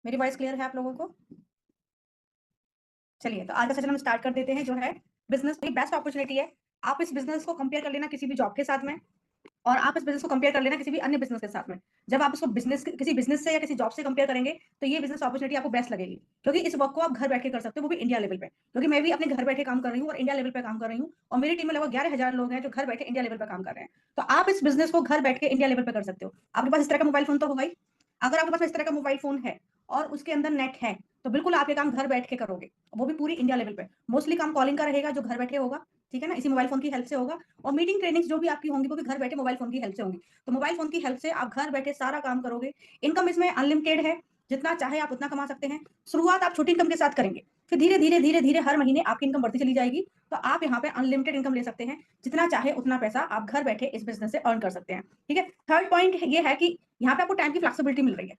मेरी voice clear है आप लोगों को? चलिए, तो आज का सेशन हम स्टार्ट कर देते हैं जो है बिज़नेस की बेस्ट अपॉर्च्युनिटी है। आप इस बिज़नेस को कंपेयर कर लेना किसी भी जॉब के साथ में और आप इस बिज़नेस को कंपेयर कर लेना किसी भी अन्य बिज़नेस के साथ में। जब आप इसको किसी बिज़नेस से या किसी जॉब से कंपेयर करेंगे, तो ये बिज़नेस अपॉर्च्युनिटी आपको बेस्ट लगेगी। क्योंकि इस वर्क को आप घर बैठ के कर सकते हो, वो भी इंडिया लेवल पे। क्योंकि मैं भी अपने घर बैठे काम कर रही हूँ और इंडिया लेवल पे काम कर रही हूँ और मेरी टीम में लगभग 11,000 लोग हैं जो घर बैठे इंडिया लेवल पे काम कर रहे हैं। तो आप इस बिज़नेस को घर बैठ के इंडिया लेवल पे कर सकते हो। आपके पास इस तरह का मोबाइल फ़ोन तो होगा ही। अगर आपके पास इस तरह का मोबाइल फ़ोन है और उसके अंदर नेट है, तो बिल्कुल आप ये काम घर बैठ के करोगे, वो भी पूरी इंडिया लेवल पे। मोस्टली काम कॉलिंग का रहेगा जो घर बैठे होगा, ठीक है ना? इसी मोबाइल फ़ोन की हेल्प से होगा और मीटिंग ट्रेनिंग्स जो भी आपकी होंगी, वो भी घर बैठे मोबाइल फ़ोन की हेल्प से होंगी। तो मोबाइल फ़ोन की हेल्प से आप घर बैठे सारा काम करोगे। इनकम इसमें अनलिमिटेड है, जितना चाहे आप उतना कमा सकते हैं। शुरुआत आप छोटी इनकम के साथ करेंगे, फिर धीरे-धीरे, धीरे-धीरे हर महीने आपकी इनकम बढ़ती चली जाएगी। तो आप यहाँ पे अनलिमिटेड इनकम ले सकते हैं, जितना चाहे उतना पैसा आप घर बैठे इस बिज़नेस से अर्न कर सकते हैं, ठीक है? थर्ड पॉइंट ये है कि यहाँ पे आपको टाइम की फ्लेक्सिबिलिटी मिल रही है।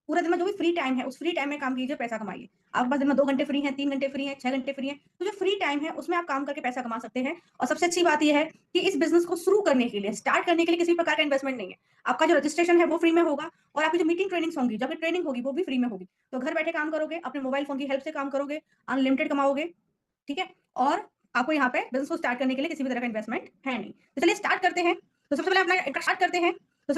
पूरे दिन में जो भी फ्री टाइम है, उस फ्री टाइम में काम कीजिए, पैसा कमाइए। आपके पास दिन में 2 घंटे फ्री हैं, 3 घंटे फ्री हैं, 6 घंटे फ्री हैं, तो जो फ्री टाइम है उसमें आप काम करके पैसा कमा सकते हैं। और सबसे अच्छी बात ये है कि इस बिज़नेस को शुरू करने के लिए, स्टार्ट करने के लिए किसी भी प्रकार का इन्वेस्टमेंट नहीं है। आपका जो रजिस्ट्रेशन है वो फ्री में होगा और आपकी जो मीटिंग ट्रेनिंग्स होंगी, जब भी ट्रेनिंग होगी वो भी फ्री में होगी। तो घर बैठे काम करोगे, अपने मोबाइल फ़ोन की हेल्प से काम करोगे, अनलिमिटेड कमाओगे, ठीक है? और आपको यहाँ पे बिज़नेस को स्टार्ट करने के लिए किसी भी तरह का इन्वेस्टमेंट है नहीं। तो चलिए स्टार्ट करते हैं। तो सबसे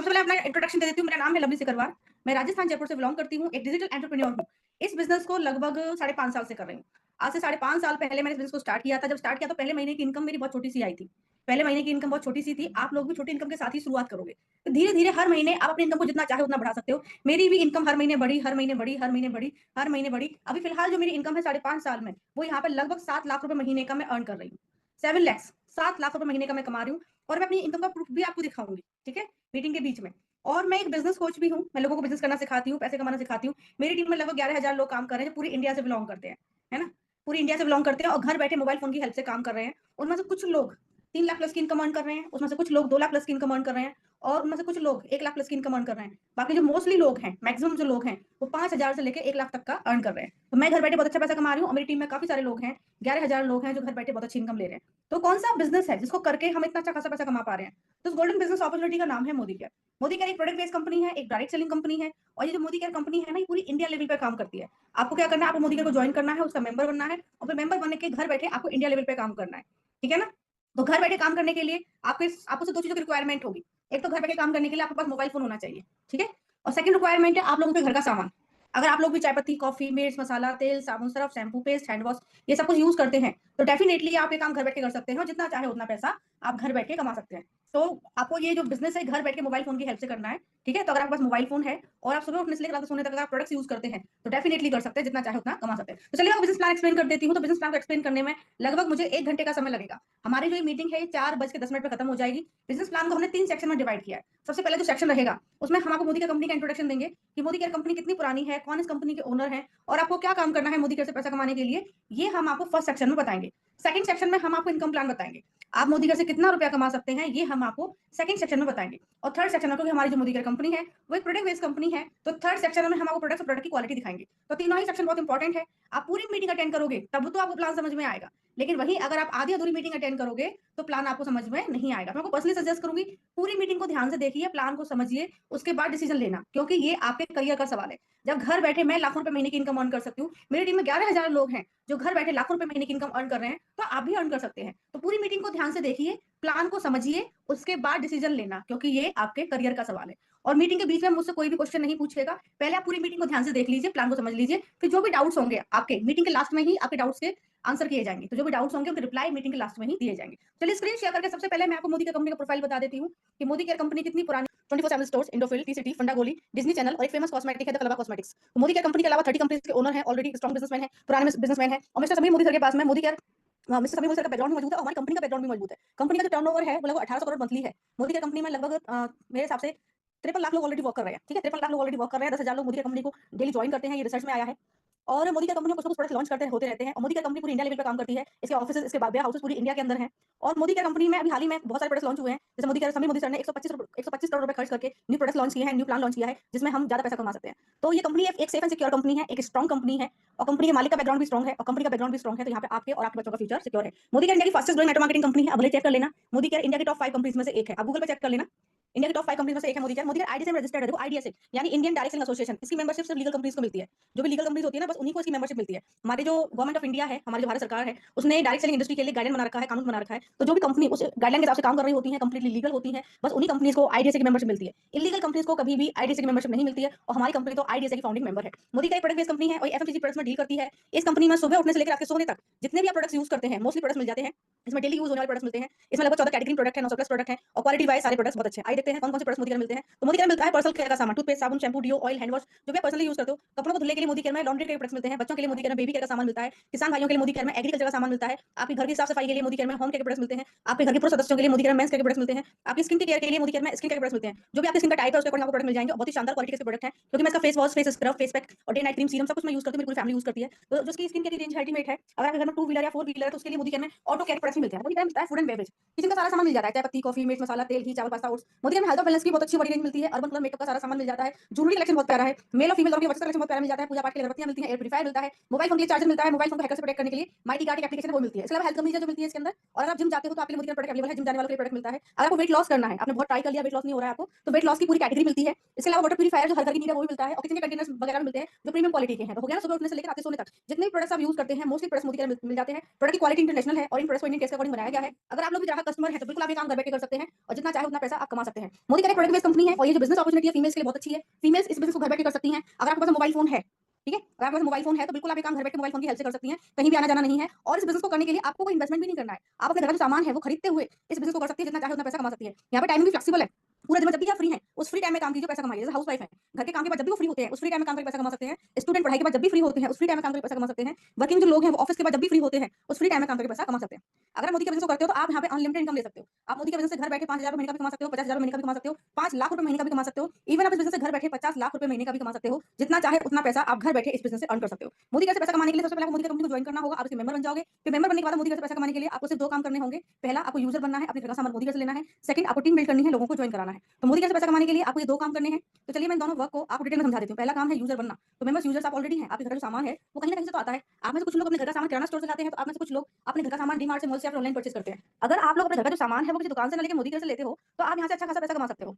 पहले अपना इंट्रोडक्शन दे देती हूँ। मेरा नाम है लवली सिकरवार। मैं राजस्थान जयपुर से बिलॉन्ग करती हूँ, एक डिजिटल एंटरप्रेन्योर हूँ। इस बिज़नेस को लगभग साढ़े 5 साल से कर रही हूँ। आज से साढ़े 5 साल पहले मैंने इस बिज़नेस को स्टार्ट किया था। जब स्टार्ट किया तो पहले महीने की इनकम मेरी बहुत छोटी-सी आई थी। पहले महीने की इनकम बहुत छोटी-सी थी। आप लोग भी छोटी इनकम के साथ ही शुरुआत करोगे। तो धीरे-धीरे हर महीने आप अपनी इनकम को जितना चाहे उतना बढ़ा सकते हो। मेरी भी इनकम हर महीने बढ़ी, हर महीने बढ़ी, हर महीने बढ़ी, हर महीने बढ़ी। अभी फिलहाल जो मेरी इनकम है साढ़े 5 साल में, वो यहाँ पे लगभग 7 लाख रुपए महीने का मैं अर्न कर रही हूँ। 7 लैक्स 7 लाख रुपए महीने का मैं कमा रही हूँ और मैं अपनी इनकम का प्रूफ भी आपको दिखाऊँगी, ठीक है? मीटिंग के बीच में। और मैं एक बिज़नेस कोच भी हूँ। मैं लोगों को बिज़नेस करना सिखाती हूँ, पैसे कमाना सिखाती हूँ। मेरी टीम में लगभग 11,000 लोग काम कर रहे हैं, जो पूरी इंडिया से बिलॉन्ग करते हैं, है ना? पूरी इंडिया से बिलॉन्ग करते हैं और घर बैठे मोबाइल फ़ोन की हेल्प से काम कर रहे हैं। उनमें से कुछ लोग 3 लाख प्लस की इनकम अर्न कर रहे हैं, उसमें से कुछ लोग 2 लाख प्लस की इनकम अर्न कर रहे हैं और उनमें से कुछ लोग 1 लाख प्लस की इनकम अर्न कर रहे हैं। बाकी जो मोस्टली लोग हैं, मैक्सिमम जो लोग हैं, वो 5,000 से लेके 1 लाख तक का अर्न कर रहे हैं। तो मैं घर बैठे बहुत अच्छा पैसा कमा रही हूँ और मेरी टीम में काफ़ी सारे लोग हैं, 11,000 लोग हैं जो घर बैठे बहुत अच्छी इनकम ले रहे हैं। तो कौन-सा बिज़नेस है जिसको करके हम इतना अच्छा खासा पैसा कमा पा रहे हैं? तो उस गोल्डन बिज़नेस अपॉर्च्युनिटी का नाम है मोदी केयर। मोदी केयर एक प्रोडक्ट बेस्ड कंपनी है, एक डायरेक्ट सेलिंग कंपनी है और ये जो मोदी केयर कंपनी है ना, ये पूरी इंडिया लेवल पे काम करती है। आपको क्या करना है, आपको मोदी केयर को जॉइन करना है, उसका मेंबर बनना है और फिर मेंबर बनने के घर बैठे आपको इंडिया लेवल पे काम करना है। ठीक है ना? तो घर बैठे काम करने के लिए आपको सिर्फ 2 चीज़ों की रिक्वायरमेंट होगी। एक तो घर बैठे काम करने के लिए आपके पास मोबाइल फ़ोन होना चाहिए, ठीक है? और सेकंड रिक्वायरमेंट है आप लोगों के घर का सामान। अगर आप लोग भी चाय पत्ती, कॉफ़ी, मिर्च, मसाला, तेल, साबुन, Surf, shampoo, paste, hand wash ये सब कुछ यूज़ करते हैं, तो डेफिनिटली आप ये काम घर बैठ के कर सकते हैं और जितना चाहे उतना पैसा आप घर बैठ के कमा सकते हैं। तो आपको ये जो बिज़नेस है घर बैठ के मोबाइल फ़ोन की हेल्प से करना है, ठीक है? तो अगर आपके पास मोबाइल फ़ोन है और आप सुबह उठने से लेकर रात को सोने तक अगर आप प्रोडक्ट्स यूज़ करते हैं, तो डेफिनिटली कर सकते हैं, जितना चाहे उतना कमा सकते हैं। तो चलिए मैं बिज़नेस प्लान एक्सप्लेन कर देती हूँ, तो बिज़नेस प्लान को एक्सप्लेन करने में लगभग मुझे 1 घंटे का समय लगेगा। हमारी जो ये मीटिंग है, ये 4 बज के 10 मिनट पे खत्म हो जाएगी। बिज़नेस प्लान को हमने 3 सेक्शन में डिवाइड किया है। सबसे पहले जो सेक्शन रहेगा, उसमें हम आपको मोदी केयर कंपनी का इंट्रोडक्शन देंगे कि मोदी केयर कंपनी कितनी पुरानी है, कौन इस कंपनी के ओनर हैं और आपको क्या काम करना है मोदी केयर से पैसा कमाने के लिए, ये हम आपको फर्स्ट सेक्शन में बताएँगे। सेकंड सेक्शन में हम आपको इनकम प्लान बताएँगे। आप मोदी केयर से कितना रुपया कमा सकते हैं, ये हम आपको सेकंड सेक्शन में बताएँगे। और थर्ड सेक्शन में क्योंकि हमारी जो मोदी केयर कंपनी है, वो एक प्रोडक्ट बेस्ड कंपनी है, तो थर्ड सेक्शन में हम आपको प्रोडक्ट्स और प्रोडक्ट की क्वालिटी दिखाएँगे। तो तीनों ही सेक्शन बहुत इंपॉर्टेंट है। आप पूरी मीटिंग अटेंड करोगे, तब तो आपको प्लान समझ में आएगा। लेकिन वहीं अगर आप आधी-अधूरी मीटिंग अटेंड करोगे, तो प्लान आपको समझ में नहीं आएगा। मैं आपको पर्सनली सजेस्ट करूँगी, पूरी मीटिंग को ध्यान से देखिए, प्लान को समझिए, उसके बाद डिसीजन लेना, क्योंकि ये आपके करियर का सवाल है। जब घर बैठे मैं लाखों रुपए महीने की इनकम अर्न कर सकती हूँ, मेरी टीम में 11,000 लोग हैं, जो घर बैठे लाखों रुपए महीने की इनकम अर्न कर रहे हैं, तो आप भी अर्न कर सकते हैं। तो पूरी मीटिंग को ध्यान से देखिए, प्लान को समझिए, उसके बाद डिसीजन लेना, क्योंकि ये आपके करियर का सवाल है। और मीटिंग के बीच में मुझसे कोई भी क्वेश्चन नहीं पूछिएगा। पहले आप पूरी मीटिंग को ध्यान से देख लीजिए, प्लान को समझ लीजिए, फिर जो भी डाउट्स होंगे आपके, मीटिंग के लास्ट में ही आपके डाउट्स के आंसर किए जाएँगे। तो जो भी डाउट्स होंगे उनके रिप्लाई मीटिंग के लास्ट में ही दिए जाएँगे। चलिए स्क्रीन शेयर करके सबसे पहले मैं आपको मोदी केयर कंपनी का प्रोफाइल बता देती हूँ कि मोदी केयर कंपनी कितनी पुरानी 24/7 स्टोर्स, इंडोफिल, टी सिटी, फंडा गोली, डिज्नी चैनल और एक फेमस कॉस्मेटिक है द कलवा कॉस्मेटिक्स। तो मोदी केयर कंपनी के अलावा 30 कंपनीज के ओनर हैं, ऑलरेडी स्ट्रॉन्ग बिज़नेसमैन हैं, पुराने बिज़नेसमैन हैं और मिस्टर समीर मोदी सर के पास में Modi care mister Sameer Modi sir का बैकग्राउंड भी मौजूद है और हमारी कंपनी का बैकग्राउंड भी मौजूद है। कंपनी का जो टर्नओवर है वो लगभग 1800 करोड़ मंथली है। मोदी केयर कंपनी में लगभग मेरे हिसाब से 53 लाख लोग ऑलरेडी वर्क कर रहे हैं, ठीक है? 53 लाख लोग ऑलरेडी वर्क कर रहे हैं, 10,000 लोग मोदी केयर कंपनी को डेली जॉइन करते हैं, ये रिसर्च में आया है। और मोदी केयर कंपनी में कुछ ना कुछ प्रोडक्ट लॉन्च करते होते रहते हैं और मोदी केयर कंपनी पूरी इंडिया लेवल पे काम करती है। इसके ऑफिसेज़, इसके वेयर हाउसेज़ पूरी इंडिया के अंदर हैं और मोदी केयर कंपनी में अभी हाल ही में बहुत सारे प्रोडक्ट्स लॉन्च हुए हैं। जैसे मोदी केयर समीर मोदी सर ने 125 करोड़ रुपए खर्च करके न्यू प्रोडक्ट्स लॉन्च किए हैं, न्यू प्लान लॉन्च किया है, जिसमें हम ज़्यादा पैसा कमा सकते हैं। तो ये कंपनी एक सेफ एंड सिक्योर कंपनी है, एक स्ट्रॉन्ग कंपनी है और कंपनी के मालिक का बैकग्राउंड भी स्ट्रॉन्ग है और कंपनी का बैकग्राउंड भी स्ट्रॉन्ग है, तो यहाँ पे आपके और आपके बच्चों का फ्यूचर सिक्योर है। मोदी केयर इंडिया की fastest growing network marketing company है, अब भले चेक कर लेना। मोदी केयर इंडिया की टॉप 5 कंपनीज में से एक है। आप गूगल पे चेक कर लेना। इंडिया की टॉप 5 कंपनीज में से एक है Modi care. Modi care IDSA में रजिस्टर्ड है, देखो आईडीएसए यानी इंडियन डायरेक्ट सेलिंग एसोसिएशन। इसकी मेंबरशिप सिर्फ लीगल कंपनीज को मिलती है। जो भी लीगल कंपनीज होती है ना, बस उन्हीं को इसकी मेंबरशिप मिलती है। हमारी जो गवर्नमेंट ऑफ इंडिया है, हमारी जो भारत सरकार है, उसने डायरेक्ट सेलिंग इंडस्ट्री के लिए गाइडलाइन बना रखा है, कानून बना रखा है। तो जो भी कंपनी उस गाइडलाइन के हिसाब से काम कर रही होती है, कंप्लीटली लीगल होती है, बस उन्हीं कंपनीज को आईडीएसए की मेंबरशिप मिलती है। इलीगल कंपनीज को कभी भी आईडीएसए की मेंबरशिप नहीं मिलती है, और हमारी कंपनी तो आईडीएसए की फाउंडिंग मेंबर है। Modi care product based company है और एफएमसीजी प्रोडक्ट्स में डील करती है। इस कंपनी में सुबह उठने से लेकर आपके सोने तक जितने भी आप प्रोडक्ट्स यूज करते हैं, मोस्टली प्रोडक्ट्स मिल जाते हैं। इसमें डेली यूज होने वाले प्रोडक्ट्स मिलते हैं। इसमें लगभग 14 कैटेगरी प्रोडक्ट है, 900 प्लस प्रोडक्ट है, और क्वालिटी वाइज सारे प्रोडक्ट्स बहुत अच्छे हैं। आइए देखते हैं कौन कौन से प्रोडक्ट्स मोदी केयर में मिलते हैं। तो मोदी केयर में मिलता है पर्सनल केयर का सामान, टूथपेस्ट, साबुन, शैम्पू, डिओ, ऑयल, हैंड वॉश, जो भी पर्सनली यूज करते हो। कपड़ों को धुलने के लिए मोदी केयर में लॉन्ड्री के प्रोडक्ट्स मिलते हैं। बच्चों के लिए मोदी केयर में बेबी केयर का सामान मिलता है। किसान भाइयों के लिए मोदी केयर में एग्रीकल्चर का सामान मिलता है। आपके घर की साफ सफाई के लिए मोदी केयर में होम केयर के प्रोडक्ट्स मिलते हैं। आपके घर के पूरे सदस्यों के लिए मोदी केयर में मेंस केयर के प्रोडक्ट्स मिलते हैं। आपकी स्किन केयर के लिए मोदी केयर में स्किन केयर के प्रोडक्ट्स मिलते हैं। जो भी आपकी स्किन का टाइप है उसके अकॉर्डिंग आपको प्रोडक्ट मिल जाएंगे, और बहुत ही शानदार क्वालिटी के प्रोडक्ट है। क्योंकि मैं इसका face wash, face scrub, face pack और डे नाइट क्रीम, सीरम सब कुछ मैं यूज करती हूँ, मेरी पूरी फैमिली यूज करती है। तो जो उसकी स्किन केयर की रेंज अल्टीमेट है। अगर आपके घर में 2 व्हीलर या 4 व्हीलर है तो उसके लिए मोदी केयर में ऑटो केयर प्रोडक्ट्स मिलते हैं। मोदी केयर में मिलता है फूड एंड बेवरेज, किचन का सारा सामान मिल जाता है, चाय पत्ती, कॉफी, मिर्च मसाला, तेल, घी, चावल, पास्ता, ओट्स। मोदी केयर में हेल्थ और वेलनेस की बहुत अच्छी बड़ी रेंज मिलती है। अर्बन कलर मेकअप का सारा सामान मिल जाता है। ज्वेलरी कलेक्शन बहुत प्यारा है। मेल और फीमेल दोनों की वस्त्र कलेक्शन बहुत प्यारा मिल जाता है। पूजा पाठ के लिए अगरबत्तियां मिलती हैं, एयर प्यूरीफायर मिलता है, मोबाइल फोन के लिए चार्जर मिलता है, मोबाइल फोन को हैकर से प्रोटेक्ट करने के लिए माइटी गार्ड एक एप्लीकेशन वो मिलती है। इसके अलावा हेल्थ कंपनीज जो मिलती है इसके अंदर। और अगर आप जिम जाते हो तो आपके लिए मोदी केयर प्रोडक्ट अवेलेबल है, जिम जाने वालों के लिए प्रोडक्ट मिलता है। अगर आपको वेट लॉस करना है, आपने बहुत ट्राई कर लिया, वेट लॉस नहीं हो रहा है आपको, तो वेट लॉस की पूरी कैटेगरी मिलती है। इसके अलावा वाटर प्यूरीफायर जो हर घर की नीड है वो भी मिलता है, और किचन के कंटेनर्स वगैरह भी मिलते हैं जो प्रीमियम क्वालिटी के हैं। तो हो गया ना, सुबह उठने से लेकर रात के सोने तक जितने भी प्रोडक्ट्स आप यूज करते हैं, मोस्टली प्रोडक्ट्स मोदी केयर मिल जाते हैं। प्रोडक्ट की क्वालिटी इंटरनेशनल है और इन प्रोडक्ट्स को इंडियन टेस्ट के अकॉर्डिंग बनाया गया है। अगर आप लोग भी ग्राहक कस्टमर है तो बिल्कुल आप ये काम घर बैठे कर सकते हैं, और जितना चाहे उतना पैसा आप कमा सकते हैं। मोदी केयर एक प्रोडक्ट बेस्ड कंपनी है, और ये जो बिजनेस अपॉर्चुनिटी है फीमेल्स के लिए बहुत अच्छी है। फीमेल्स इस बिजनेस को घर बैठे कर सकती हैं। अगर आपके पास मोबाइल फोन है, ठीक है, अगर आपके पास मोबाइल फोन है तो बिल्कुल आप ये काम घर बैठे मोबाइल फोन की हेल्प से कर सकती हैं, कहीं भी आना जाना नहीं है। और इस बिजनेस को करने के लिए आपको कोई इन्वेस्टमेंट भी नहीं करना है। आप अपने घर का जो सामान है वो खरीदते हुए इस बिजनेस को कर सकती है, जितना चाहे उतना पैसा कमा सकती है। यहाँ पे टाइमिंग भी फ्लेक्सिबल है। पूरे दिन में जब भी आप फ्री हैं उस फ्री टाइम में काम कीजिए, पैसा कमाइए। जैसे हाउस वाइफ है, घर के काम के बाद जब भी वो फ्री होते हैं उस फ्री टाइम में काम करके पैसा कमा सकते हैं। स्टूडेंट पढ़ाई के बाद जब भी फ्री होते हैं उस फ्री टाइम में काम करके पैसा कमा सकते हैं। वर्किंग जो लोग हैं वो ऑफिस के बाद जब भी फ्री होते हैं उस फ्री टाइम में काम करके पैसा कमा सकते हैं। अगर मोदी के बिजनेस को करते हो तो आप यहाँ पे अनलिमिटेड इनकम ले सकते हो। आप मोदी के बिजनेस से घर बैठे 5,000 महीने का भी कमा सकते हो, 50,000 महीने का भी कमा सकते हो, 5 लाख रुपए महीने का भी कमा सकते हो। इवन आप इस बिजनेस से घर बैठे 50 लाख रुपए महीने का भी कमा सकते हो। जितना चाहे उतना पैसा आप घर बैठे इस बिजनेस से अर्न कर सकते हो। मोदी कैसे पैसा कमाने के लिए सबसे पहले आपको मोदी की कंपनी को ज्वाइन करना होगा। आप इसके मेंबर बन जाओगे। फिर मेंबर बनने के बाद मोदी कैसे पैसा कमाने के लिए आपको सिर्फ 2 काम करने होंगे। पहला, आपको यूजर बनना है, अपने घर का सामान मोदी कैसे लेना है। सेकंड, आपको टीम बिल्ड करनी है, लोगों को ज्वाइन कराना है। तो मोदी कैसे पैसा कमाने के लिए आपको ये 2 काम करने हैं। तो चलिए मैं इन दोनों वर्क को आपको डिटेल में समझा देती हूँ। पहला काम है यूजर बनना। तो मेंबर्स यूजर्स आप ऑलरेडी हैं, आपके घर का जो सामान है वो कहीं ना कहीं से तो आता है। आप में से कुछ लोग अपने घर का सामान किराना स्टोर से लाते हैं, तो आप में से कुछ लोग अपने घर का सामान डीमार्ट से, मॉल से, ऑनलाइन परचेज करते हैं। अगर आप लोग अपने घर का जो सामान है वो किसी दुकान से ना लेके मोदी केयर से लेते हो तो आप यहाँ से अच्छा खासा पैसा कमा सकते हो।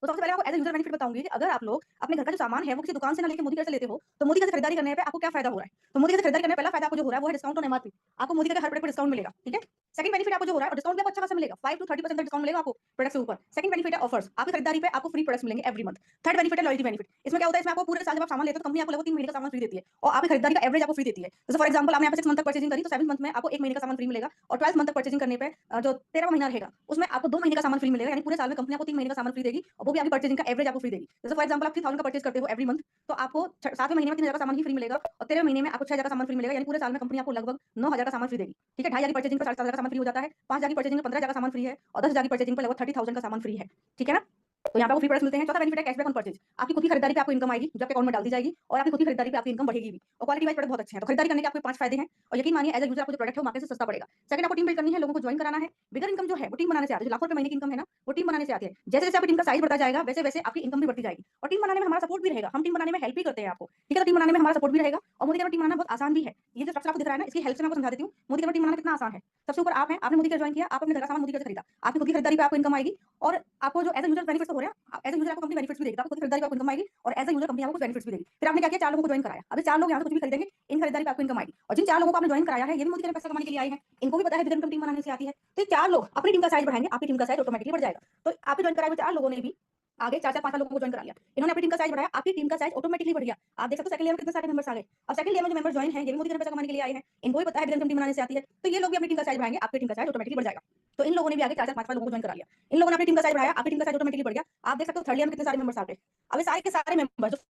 तो सबसे पहले आपको एज ए यूजर बेनिफिट बताऊंगी कि अगर आप लोग अपने घर का जो सामान है वो किसी दुकान से ना लेके मोदी केयर से लेते हो तो मोदी केयर से खरीदारी करने पे आपको क्या फायदा हो रहा है। तो मोदी केयर से खरीदारी करने पे पहला फायदा आपको जो हो रहा है वो है डिस्काउंट ऑन एमआरपी। आपको मोदी केयर के हर प्रोडक्ट पर डिस्काउंट मिलेगा, ठीक है। सेकंड बेनिफिट आपको जो हो रहा है, और डिस्काउंट भी आपको अच्छा खासा मिलेगा, 5 to 30% तक डिस्काउंट मिलेगा आपको प्रोडक्ट के ऊपर। सेकंड बेनिफिट है ऑफर्स, आपकी खरीदारी पे आपको फ्री प्रोडक्ट्स मिलेंगे एवरी मंथ। थर्ड बेनिफिट है लॉयल्टी बेनिफिट। इसमें क्या होता है, इसमें आपको पूरे साल जब आप सामान लेते हो तो कंपनी आपको लगभग 3 महीने का सामान फ्री देती है, और आपकी खरीदारी का एवरेज आपको फ्री देती है। जैसे फॉर एग्जांपल आपने यहाँ पे 6 मंथ तक परचेजिंग करी तो 7th मंथ में आपको 1 महीने का सामान फ्री मिलेगा, और 12th मंथ तक परचेजिंग करने पे जो 13वां महीना रहेगा उसमें आपको 2 महीने का सामान फ्री मिलेगा। यानी पूरे साल में कंपनी आपको 3 महीने का सामान फ्री देगी, और वो भी आपकी परचेजिंग का एवरेज आपको फ्री देगी। जैसे फॉर एग्जांपल आप 3000 का परचेज करते हो एवरी मंथ, तो आपको 7वें महीने में 3000 का सामान ही फ्री मिलेगा, और 13वें महीने में आपको 6000 का सामान फ्री मिलेगा। यानी पूरे साल में कंपनी आपको लगभग 9000 का सामान फ्री देगी, ठीक है। 2500 की परचेजिंग पर 7000 का सामान फ्री हो जाता है, 5000 की परचेजिंग पर 15000 का सामान फ्री है, और 10000 की परचेजिंग पर लगभग 30000 का सामान फ्री है, ठीक है ना। तो यहाँ पे आपको फ्री प्रोडक्ट्स मिलते हैं। चौथा बेनिफिट है कैशबैक ऑन परचेज। आपकी खुद की खरीदारी पे आपको इनकम आएगी जो आपके अकाउंट में डाल दी जाएगी, और आपकी खुद की खरीदारी पे आपकी इनकम बढ़ेगी भी, और क्वालिटी वाइज प्रोडक्ट बहुत अच्छे हैं। तो खरीदारी करने के आपको 5 फायदे हैं, और यकीन मानिए एज ए यूजर आपको जो प्रोडक्ट है वो मार्केट से सस्ता पड़ेगा। सेकंड, आपको टीम बिल्ड करनी है, लोगों को ज्वाइन कराना है। बिगर इनकम जो है वो टीम बनाने से आती है। जो लाखों रुपए महीने की इनकम है ना वो टीम बनाने से आती है। जैसे जैसे आपकी टीम का साइज बढ़ता जाएगा वैसे वैसे आपकी इनकम भी बढ़ती जाएगी, और टीम बनाने में हमारा सपोर्ट भी रहेगा। हम टीम बनाने में हेल्प भी करते हैं आपको, ठीक है। तो टीम बनाने में हमारा सपोर्ट भी रहेगा, और मोदी केयर में टीम बनाना बहुत आसान भी है। ये जो स्ट्रक्चर आपको दिख रहा है ना, इसकी हेल्प से मैं आपको समझा देती हूँ मोदी केयर में टीम बनाना कितना आसान है। सबसे ऊपर आप हैं, आपने मोदी केयर ज्वाइन किया, आप अपने घर का सामान मोदी केयर से खरीदा, आपकी खुद की खरीदारी पे आपको इनकम आएगी, और आपको जो एज ए यूजर बेनिफिट्स हो रहा है, एज ए यूजर आपको कंपनी बेनिफिट्स भी देगी, आपको खुद की खरीदारी पे आपको इनकम आएगी, और एज ए यूजर कंपनी आपको बेनिफिट्स भी देगी। फिर आपने क्या किया, 4 लोगों को ज्वाइन कराया। अब 4 लोग यहाँ से कुछ भी खरीदेंगे, इन खरीदारी पे आपको इनकम आएगी, और जिन 4 लोगों को आपने ज्वाइन कराया है ये भी मोदी केयर में पैसा कमाने के लिए आए हैं। इनको भी पता है बिगर इनकम टीम बनाने से आती है। तो ये 4 लोग अपनी टीम का साइज बढ़ाएंगे, आपकी टीम का साइज ऑटोमेटिकली बढ़ जाएगा। तो आपके ज्वाइन कराए हुए 4 लोगों ने भी आगे 4-4 5 लोगों को ज्वाइन करा लिया, इन्होंने अपनी टीम का साइज बढ़ाया, आपकी टीम का साइज ऑटोमेटिकली बढ़ गया। आप देख सकते हो सेकंड ईयर में कितने सारे मेंबर्स आ गए। अब सेकंड ईयर में जो मेंबर ज्वाइन हैं ये भी मोदी केयर में पैसा कमाने के लिए आए हैं, इनको भी पता है बिगर इनकम टीम बनाने से आती है। तो ये लोग भी अपनी टीम का साइज बढ़ाएंगे, आपकी टीम का साइज ऑटोमेटिकली बढ़ जाएगा। तो इन लोगों ने भी आगे 4-4 5 लोगों को ज्वाइन करा लिया, इन लोगों ने अपनी टीम का साइज बढ़ाया, आपकी टीम का साइज ऑटोमेटिकली बढ़ गया। आप देख सकते हो थर्ड ईयर में कितने सारे मेंबर्स आ गए। अब ये सारे के सारे मेंबर्स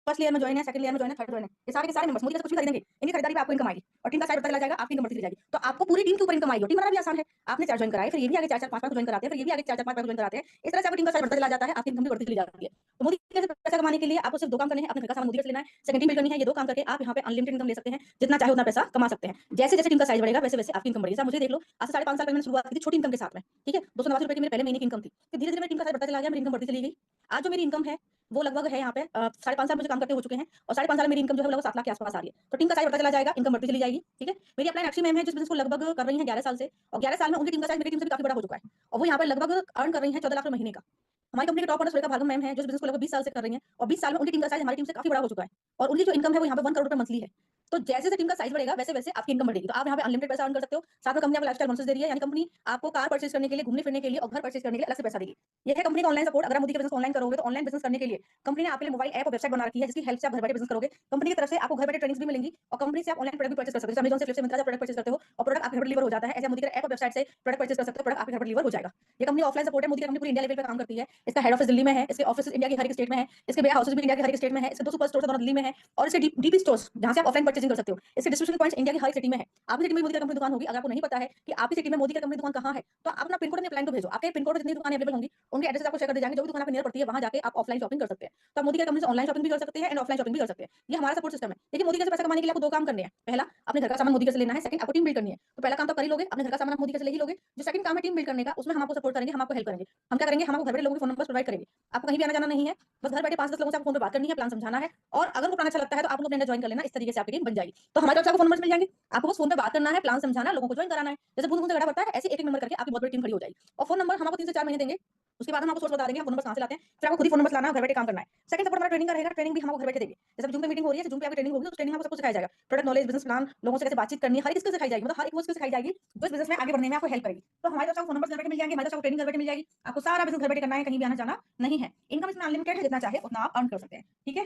फर्स्ट लेयर में ज्वाइन है, सेकंड लेयर में ज्वाइन है, थर्ड ज्वाइन है, ये सारे के सारे मेंबर्स मोदी केयर से कुछ भी खरीदेंगे, इनकी खरीदारी पे आपको इनकम आएगी, और टीम का साइज बढ़ता चला जाएगा, आपकी इनकम बढ़ती चली जाएगी। तो आपको पूरी टीम के ऊपर इनकम आएगी। टीम बनाना भी आसान है, आपने 4 ज्वाइन कराए, फिर ये भी आगे 4-4 5-5 ज्वाइन कराते हैं, फिर ये भी आगे 4-4 5-5 ज्वाइन कराते हैं। इस तरह से आपकी टीम का साइज बढ़ता चला जाता है, आपकी इनकम भी बढ़ती चली जाती है। तो मोदी केयर से पैसा कमाने के लिए आपको सिर्फ 2 काम करने हैं, अपने घर का सामान मोदी केयर से लेना है, सेकंड टीम बिल्ड करनी है। ये 2 काम करके आप यहाँ पे अनलिमिटेड इनकम ले सकते हैं, जितना चाहे उतना पैसा कमा सकते हैं। जैसे जैसे टीम का साइज बढ़ेगा वैसे वैसे आपकी इनकम बढ़ेगी। मुझे देख लो, आज से 5.5 साल पहले मैंने शुरुआत की थी छोटी इनकम के साथ में, ठीक है। 289 रुपए की मेरे पहले महीने की इनकम थी, फिर धीरे धीरे मेरी टीम का साइज बढ़ता चला गया, मेरी इनकम बढ़ती चली गई। आज जो मेरी इनकम है वो लगभग है यहाँ पे 5.5 साल मुझे काम करते हो चुके हैं, और 5.5 साल मेरी इनकम जो है लगभग 7 लाख के आसपास आ रही है। तो टीम का साइज बढ़ता चला जाएगा, इनकम बढ़ती चली जाएगी, ठीक है। मेरी अपलाइन अक्षी मैम है जिस बिजनेस को लगभग कर रही हैं 11 साल से, और 11 साल में उनकी टीम का साइज मेरी टीम से भी काफी बड़ा हो चुका है, और वो यहाँ पर लगभग अर्न कर रही है 14 लाख रुपए महीने का। हमारी कंपनी के top owner Surekha Bhargava ma'am है, जो इस बिज़नेस को लगभग 20 साल से कर रही हैं और 20 साल में उनकी टीम का साइज़ हमारी टीम से काफ़ी बड़ा हो चुका है और उनकी जो इनकम है वो यहाँ पे 1 करोड़ रुपए मंथली है। तो जैसे-जैसे टीम का साइज़ बढ़ेगा वैसे-वैसे आपकी इनकम बढ़ेगी। तो आप यहाँ पे अनलिमिटेड पैसा अर्न कर सकते हो। साथ में कंपनी आपको लाइफस्टाइल बोनसेस दे रही है, यानी कंपनी आपको कार परचेज़ करने के लिए, घूमने-फिरने के लिए और घर परचेज़ करने के लिए अलग से पैसा देगी। ये है कंपनी का ऑनलाइन सपोर्ट। अगर आप मोदी के बिज़नेस ऑनलाइन करोगे तो ऑनलाइन बिज़नेस करने के लिए कंपनी ने आपके लिए मोबाइल ऐप और वेबसाइट बना रखी है, जिसकी हेल्प से आप घर बैठे बिज़नेस करोगे। कंपनी की तरफ से आपको घर बैठे ट्रेनिंग्स भी मिलेंगी और कंपनी से आप ऑनलाइन प्रोडक्ट भी परचेज़ कर सकते हो। जैसे अमेज़न से, फ्लिपकार्ट से, मिंत्रा से प्रोडक्ट परचेज़ करते हो और प्रोडक्ट आपके घर पर डिलीवर हो जाता है। ऐसे आप मोदी के ऐप और वेबसाइट से प्रोडक्ट परचेज़ कर सकते हो, प्रोडक्ट आपके घर पर डिलीवर हो जाएगा। ये कंपनी ऑफलाइन सपोर्ट है। मोदी की कंपनी पूरी इंडिया लेवल पे काम करती है। इसका हेड ऑफिस दिल्ली में है, इसके ऑफिसेस इंडिया के हर एक स्टेट में है, इसके वेयर हाउसेस भी इंडिया के हर एक स्टेट में है, इसके 2 सुपर स्टोर्स दोनों दिल्ली में है और इसके डीपी स्टोर्स जहां से आप ऑफलाइन परचेजिंग कर सकते हो। इसके डिस्ट्रीब्यूशन पॉइंट्स इंडिया की हर एक सिटी में है। आपकी सिटी में मोदी की कंपनी दुकान होगी। अगर आपको नहीं पता है कि आपकी सिटी में मोदी की कंपनी दुकान कहां है, तो आप अपना पिन कोड अपने क्लाइंट को भेजो। आपके पिन कोड में जितनी दुकानें अवेलेबल होंगी, उनके एड्रेस आपको शेयर कर दी जाएंगे। जो भी दुकान आपके नियर पड़ती है, वहां जाके आप ऑफलाइन शॉपिंग कर सकते हैं। तो आप मोदी की कंपनी से ऑनलाइन शॉपिंग भी कर सकते हैं एंड ऑफलाइन शॉपिंग भी कर सकते हैं। ये हमारा सपोर्ट सिस्टम है। देखिए, मोदी के से पैसा कमाने के लिए आपको 2 काम करने हैं। पहला, अपने घर का सामान मोदी के से लेना है। सेकंड, आपको टीम बिल्ड करनी है। तो पहला काम तो कर ही लोगे, अपने घर का सामान आप मोदी के से ले ही लोगे। जो सेकंड काम है टीम बिल्ड करने का, उसमें हम आपको सपोर्ट करेंगे, हम आपको हेल्प करेंगे। हम क्या करेंगे, हम आपको घर बैठे लोगों के फोन नंबर प्रोवाइड करेंगे। आपको कहीं भी आना जाना नहीं है। बस घर बैठे 5-10 लोगों से आपको फोन पे बात करनी है, प्लान समझाना है और अगर वो प्लान अच्छा लगता है तो आप उनको अपने अंदर ज्वाइन कर लेना। इस तरीके से आपकी टीम बन जाएगी। तो हमारे तरफ से आपको फोन नंबर मिल जाएंगे। आपको बस फोन पे बात करना है, प्लान समझाना है, लोगों को ज्वाइन कराना है। जैसे बूंद-बूंद से घड़ा भरता है, ऐसे एक-एक नंबर करके आपकी बहुत बड़ी टीम खड़ी हो जाएगी। और फोन नंबर हम आपको 3 से 4 महीने देंगे। उसके बाद हम आपको सोर्स बता देंगे, हम फोन नंबर कहां से लाते हैं। फिर आपको खुद ही फोन नंबर लाना है, घर बैठे काम करना है। सेकंड सपोर्ट हमारा ट्रेनिंग का रहेगा। ट्रेनिंग भी हम आपको घर बैठे देंगे। जैसे जूम पे मीटिंग हो रही है, जूम पे आपकी ट्रेनिंग होगी, तो ट्रेनिंग में आपको सब कुछ सिखाया जाएगा। प्रोडक्ट नॉलेज, बिजनेस प्लान, लोगों से कैसे बातचीत करनी है, हर एक स्किल सिखाई जाएगी। मतलब हर एक वो स्किल सिखाई जाएगी जो इस बिजनेस में आगे बढ़ने में आपको हेल्प करेगी। तो हमारे तरफ से फोन नंबर घर बैठे मिल जाएंगे, हमारे तरफ से ट्रेनिंग घर बैठे मिल जाएगी। आपको सारा बिजनेस घर बैठे करना है, कहीं भी आना जाना नहीं है। इनकम इसमें अनलिमिटेड है, जितना चाहे उतना आप अर्न कर सकते हैं। ठीक है,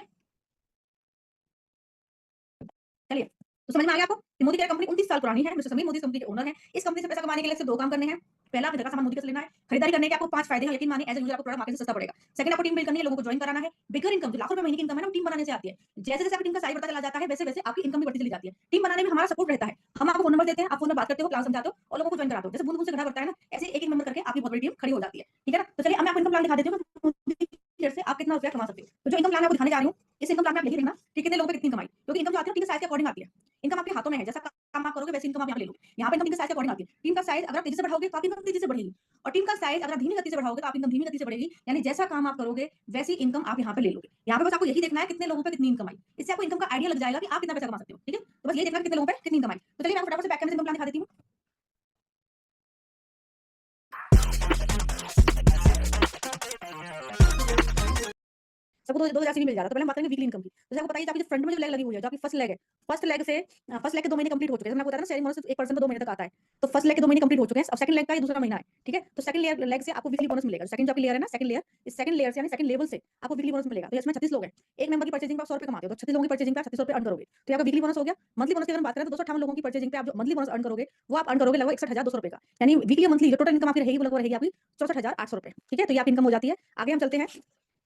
चलिए, तो समझ में आ गया आपको कि मोदी केयर कंपनी 29 साल पुरानी है। मिस्टर समीर मोदी इस कंपनी के ओनर हैं। इस कंपनी से पैसा कमाने के लिए सिर्फ 2 काम करने हैं। पहला, अपने घर का सामान मोदी के से लेना है। खरीदारी करने के आपको 5 फायदे हैं, यकीन मानिए एज़ अ यूजुअल आपको प्रोडक्ट मार्केट से सस्ता पड़ेगा। सेकंड, आपको टीम बिल्ड करनी है, लोगों को जॉइन कराना है। बिगर इनकम जो लाखों रुपए महीने की इनकम है ना, वो टीम बनाने से आती है। जैसे-जैसे आपकी टीम का साइज़ बढ़ता चला जाता है, वैसे-वैसे आपकी इनकम भी बढ़ती चली जाती है। टीम बनाने में हमारा सपोर्ट रहता है। हम आपको फोन नंबर देते हैं, आप फोन में बात करते हो, प्लान समझाते हो और लोगों को जॉइन कराते हो। जैसे बूंद-बूंद से घड़ा भरता है ना, ऐसे एक-एक नंबर करके आपकी बहुत बड़ी टीम खड़ी हो जाती है। ठीक है ना? तो चलिए, अब मैं आपको इनकम प्लान दिखा देती हूँ कि मोदी केयर से आप कितना रुपया कमा सकते हो। तो जो इनकम प्लान मैं आपको दिखाने जा रही हूँ, इस इनकम प्लान में आप यही देखना कि कितने लोगों पे कितनी कमाई। क्योंकि इनकम जो आती है, टीम के साइज़ के अकॉर्डिंग आती है। इनकम आपके हाथों में है, जैसा काम आप करोगे वैसी इनकम आप यहाँ ले लोगे। यहाँ पे इनकम टीम के साइज़ के अकॉर्डिंग आती है। टीम का साइज़ अगर आप तेजी से बढ़ाओगे तो आपकी इनकम तेजी से बढ़ेगी और टीम का साइज़ अगर आप धीमी गति से बढ़ाओगे तो आपकी इनकम धीमी गति से बढ़ेगी। यानी जैसा काम आप करोगे वैसी इनकम आप यहाँ पे ले लोगे। यहाँ पे बस आपको यही देखना है कितने लोगों पे कितनी इनकम आई। इससे आपको इनकम का आइडिया लग जाएगा कि आप कितना पैसा कमा सकते हो। ठीक है? तो बस ये देखना कि कितने लोगों पे कितनी इनकम आई। तो चलिए, मैं आपको फटाफट से बैक कैमरे से इनकम प्लान दिखा देती हूँ। सबको 2000 मिल जाता है। तो पहले हम बात करेंगे वीकली इनकम की। जैसे आपको पता ही है, आपकी जो फ्रंट में जो लेग लगी हुई है, जो आपकी फर्स्ट लेग है, फर्स्ट लेग से फर्स्ट लेग के 2 महीने कंप्लीट हो चुके हैं। जैसे मैं आपको बताया ना, शेयरिंग बोनस 1% 2 महीने तक आता है। तो फर्स्ट लेग के 2 महीने कंप्लीट हो चुके हैं। अब सेकंड लेग का ये दूसरा महीना है। ठीक है? तो सेकंड लेग से आपको वीकली बोनस मिलेगा। सेकंड जो आपकी लेयर है ना, सेकंड लेयर, इस सेकंड लेयर से यानी सेकंड लेवल से आपको वीकली बोनस मिलेगा। तो इसमें 36 लोग हैं। एक मेंबर की परचेजिंग पे आप 100 रुपए कमाते हो, तो 36 लोगों की परचेजिंग पे आप 3600 रुपए अर्न करोगे। तो ये आपका वीकली बोनस हो गया। मंथली बोनस की अगर हम बात करें तो 258 लोगों की परचेजिंग पे आप जो मंथली बोनस अर्न करोगे, वो आप अर्न करोगे लगभग 61200 रुपए का। यानी वीकली मंथली जो टोटल इनकम आपकी रहेगी वो लगभग रहेगी आपकी 64800 रुपए। ठीक है? तो ये आपकी इनकम हो जाती है। आगे हम चलते हैं।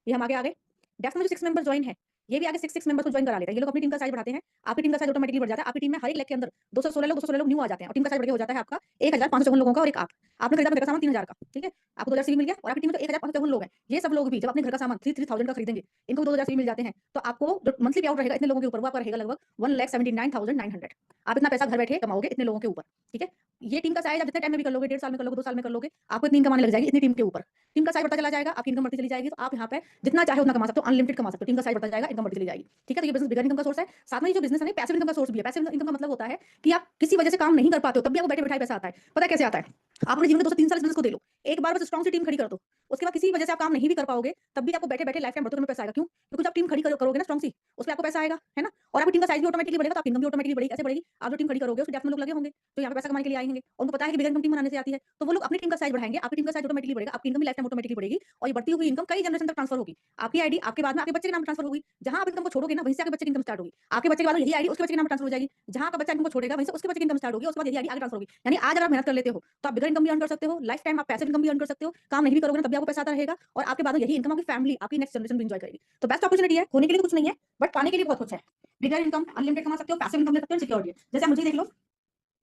ये हम आगे डेस्क में जो 6 मेंबर जॉइन है, ये भी आगे 6 मेंबर्स को जॉइन करा लेते हैं। ये लोग अपनी टीम का साइज बढ़ाते हैं। आपकी टीम का साइज ऑटोमेटिकली बढ़ जाता है। आपकी टीम में हर एक लेग के अंदर 216 लोग न्यू आ जाते हैं और टीम का साइज बढ़ के हो जाता है आपका 1554 लोगों का और एक आप। आपने खरीदा अपने घर का सामान 3000 का, ठीक है? आपको 2000 सीवी मिल गया और आपकी टीम में तो 1554 लोग हैं। ये सब लोग भी जब अपने घर का सामान 3000 का खरीदेंगे, इनको 2000 सीवी मिल जाते हैं। तो आपको जो मंथली पे आउट रहेगा इतने लोगों के ऊपर, वो आपका रहेगा लगभग 1,79,900। आप इतना पैसा घर बैठे कमाओगे इतने लोगों के ऊपर। ठीक है? ये टीम का साइज आप जितने टाइम में भी कर लोगे, 1.5 साल में कर लोगे, 2 साल में कर लोगे, आपको इतनी इनकम आने लग जाएगी इतनी टीम के ऊपर। टीम का साइज बढ़ता चला जाएगा, आपकी इनकम बढ़ती चली जाएगी। तो आप यहाँ पे जितना चाहे उतना कमा सकते हो, अनलिमिटेड कमा सकते हो। टीम का साइज बढ़ता जाएगा, इनकम बढ़ती चली जाएगी। ठीक है? तो ये बिज़नेस बिगर इनकम का सोर्स है। साथ में ये जो बिज़नेस है ना, पैसिव इनकम का सोर्स भी है। पैसिव इनकम का मतलब होता है कि आप किसी वजह से काम नहीं कर पाते हो, तब भी आपको बैठे-बैठाए पैसा आता है। पता है कैसे आता है? आप अपने जीवन में 2 से 3 साल इस बिज़नेस को दे लो। एक बार बस स्ट्रॉन्ग सी टीम खड़ी कर दो। उसके बाद किसी वजह से आप काम नहीं भी कर पाओगे, तब भी आपको बैठे-बैठे लाइफ टाइम बढ़ते हुए पैसा आएगा। क्यों? क्योंकि जब आप टीम खड़ी करोगे ना स्ट्रॉन्ग सी, उसपे आपको पैसा आएगा, है ना? और आपकी टीम का साइज भी ऑटोमेटिकली बढ़ेगा, तो आपकी इनकम भी ऑटोमेटिकली बढ़ेगी। कैसे बढ़ेगी? आप जो टीम खड़ी करोगे, उसके डेप्थ में लोग लगे होंगे, जो यहाँ पे पैसा कमाने के लिए आए होंगे। उनको पता है कि बिगर इनकम टीम बनाने से आती है, तो वो लोग अपनी टीम का साइज बढ़ाएँगे, आपकी टीम का साइज ऑटोमेटिकली बढ़ेगा, आपकी इनकम भी लाइफ टाइम ऑटोमेटिकली बढ़ेगी और ये बढ़ती हुई इनकम कई जनरेशन तक ट्रांसफर होगी। आपकी आईडी आपके बाद में आपके बच्चे के नाम ट्रांसफर होगी। जहाँ आप इनकम को छोड़ोगे ना, वहीं से आपके बच्चे की इनकम स्टार्ट होगी। आपके बच्चे के बाद यही आईडी उसके बच्चे के नाम ट्रांसफर हो जाएगी। जहाँ आपका बच्चा इनको छोड़ेगा, वहीं से उसके बच्चे की इनकम स्टार्ट होगी, उसके बाद यही आईडी आगे ट्रांसफर होगी। यानी आज अगर आप मेहनत कर लेते हो, तो आप बिगर इनकम भी अर्न कर सकते हो, लाइफ टाइम आप पैसिव इनकम भी अर्न कर सकते हो। काम नहीं भी करोगे ना, तब भी आपको पैसा आता रहेगा और आपके बाद यही इनकम आपकी फैमिली, आपकी नेक्स्ट जनरेशन भी एंजॉय करेगी। तो बेस्ट अपॉर्चुनिटी है, खोने के लिए तो कुछ नहीं है, बट पाने के लिए बहुत कुछ है। बिगर इनकम अनलिमिटेड कमा सकते हो, पैसिव इनकम ले सकते हो, सिक्योरिटी है। जैसे आप मुझे देख लो,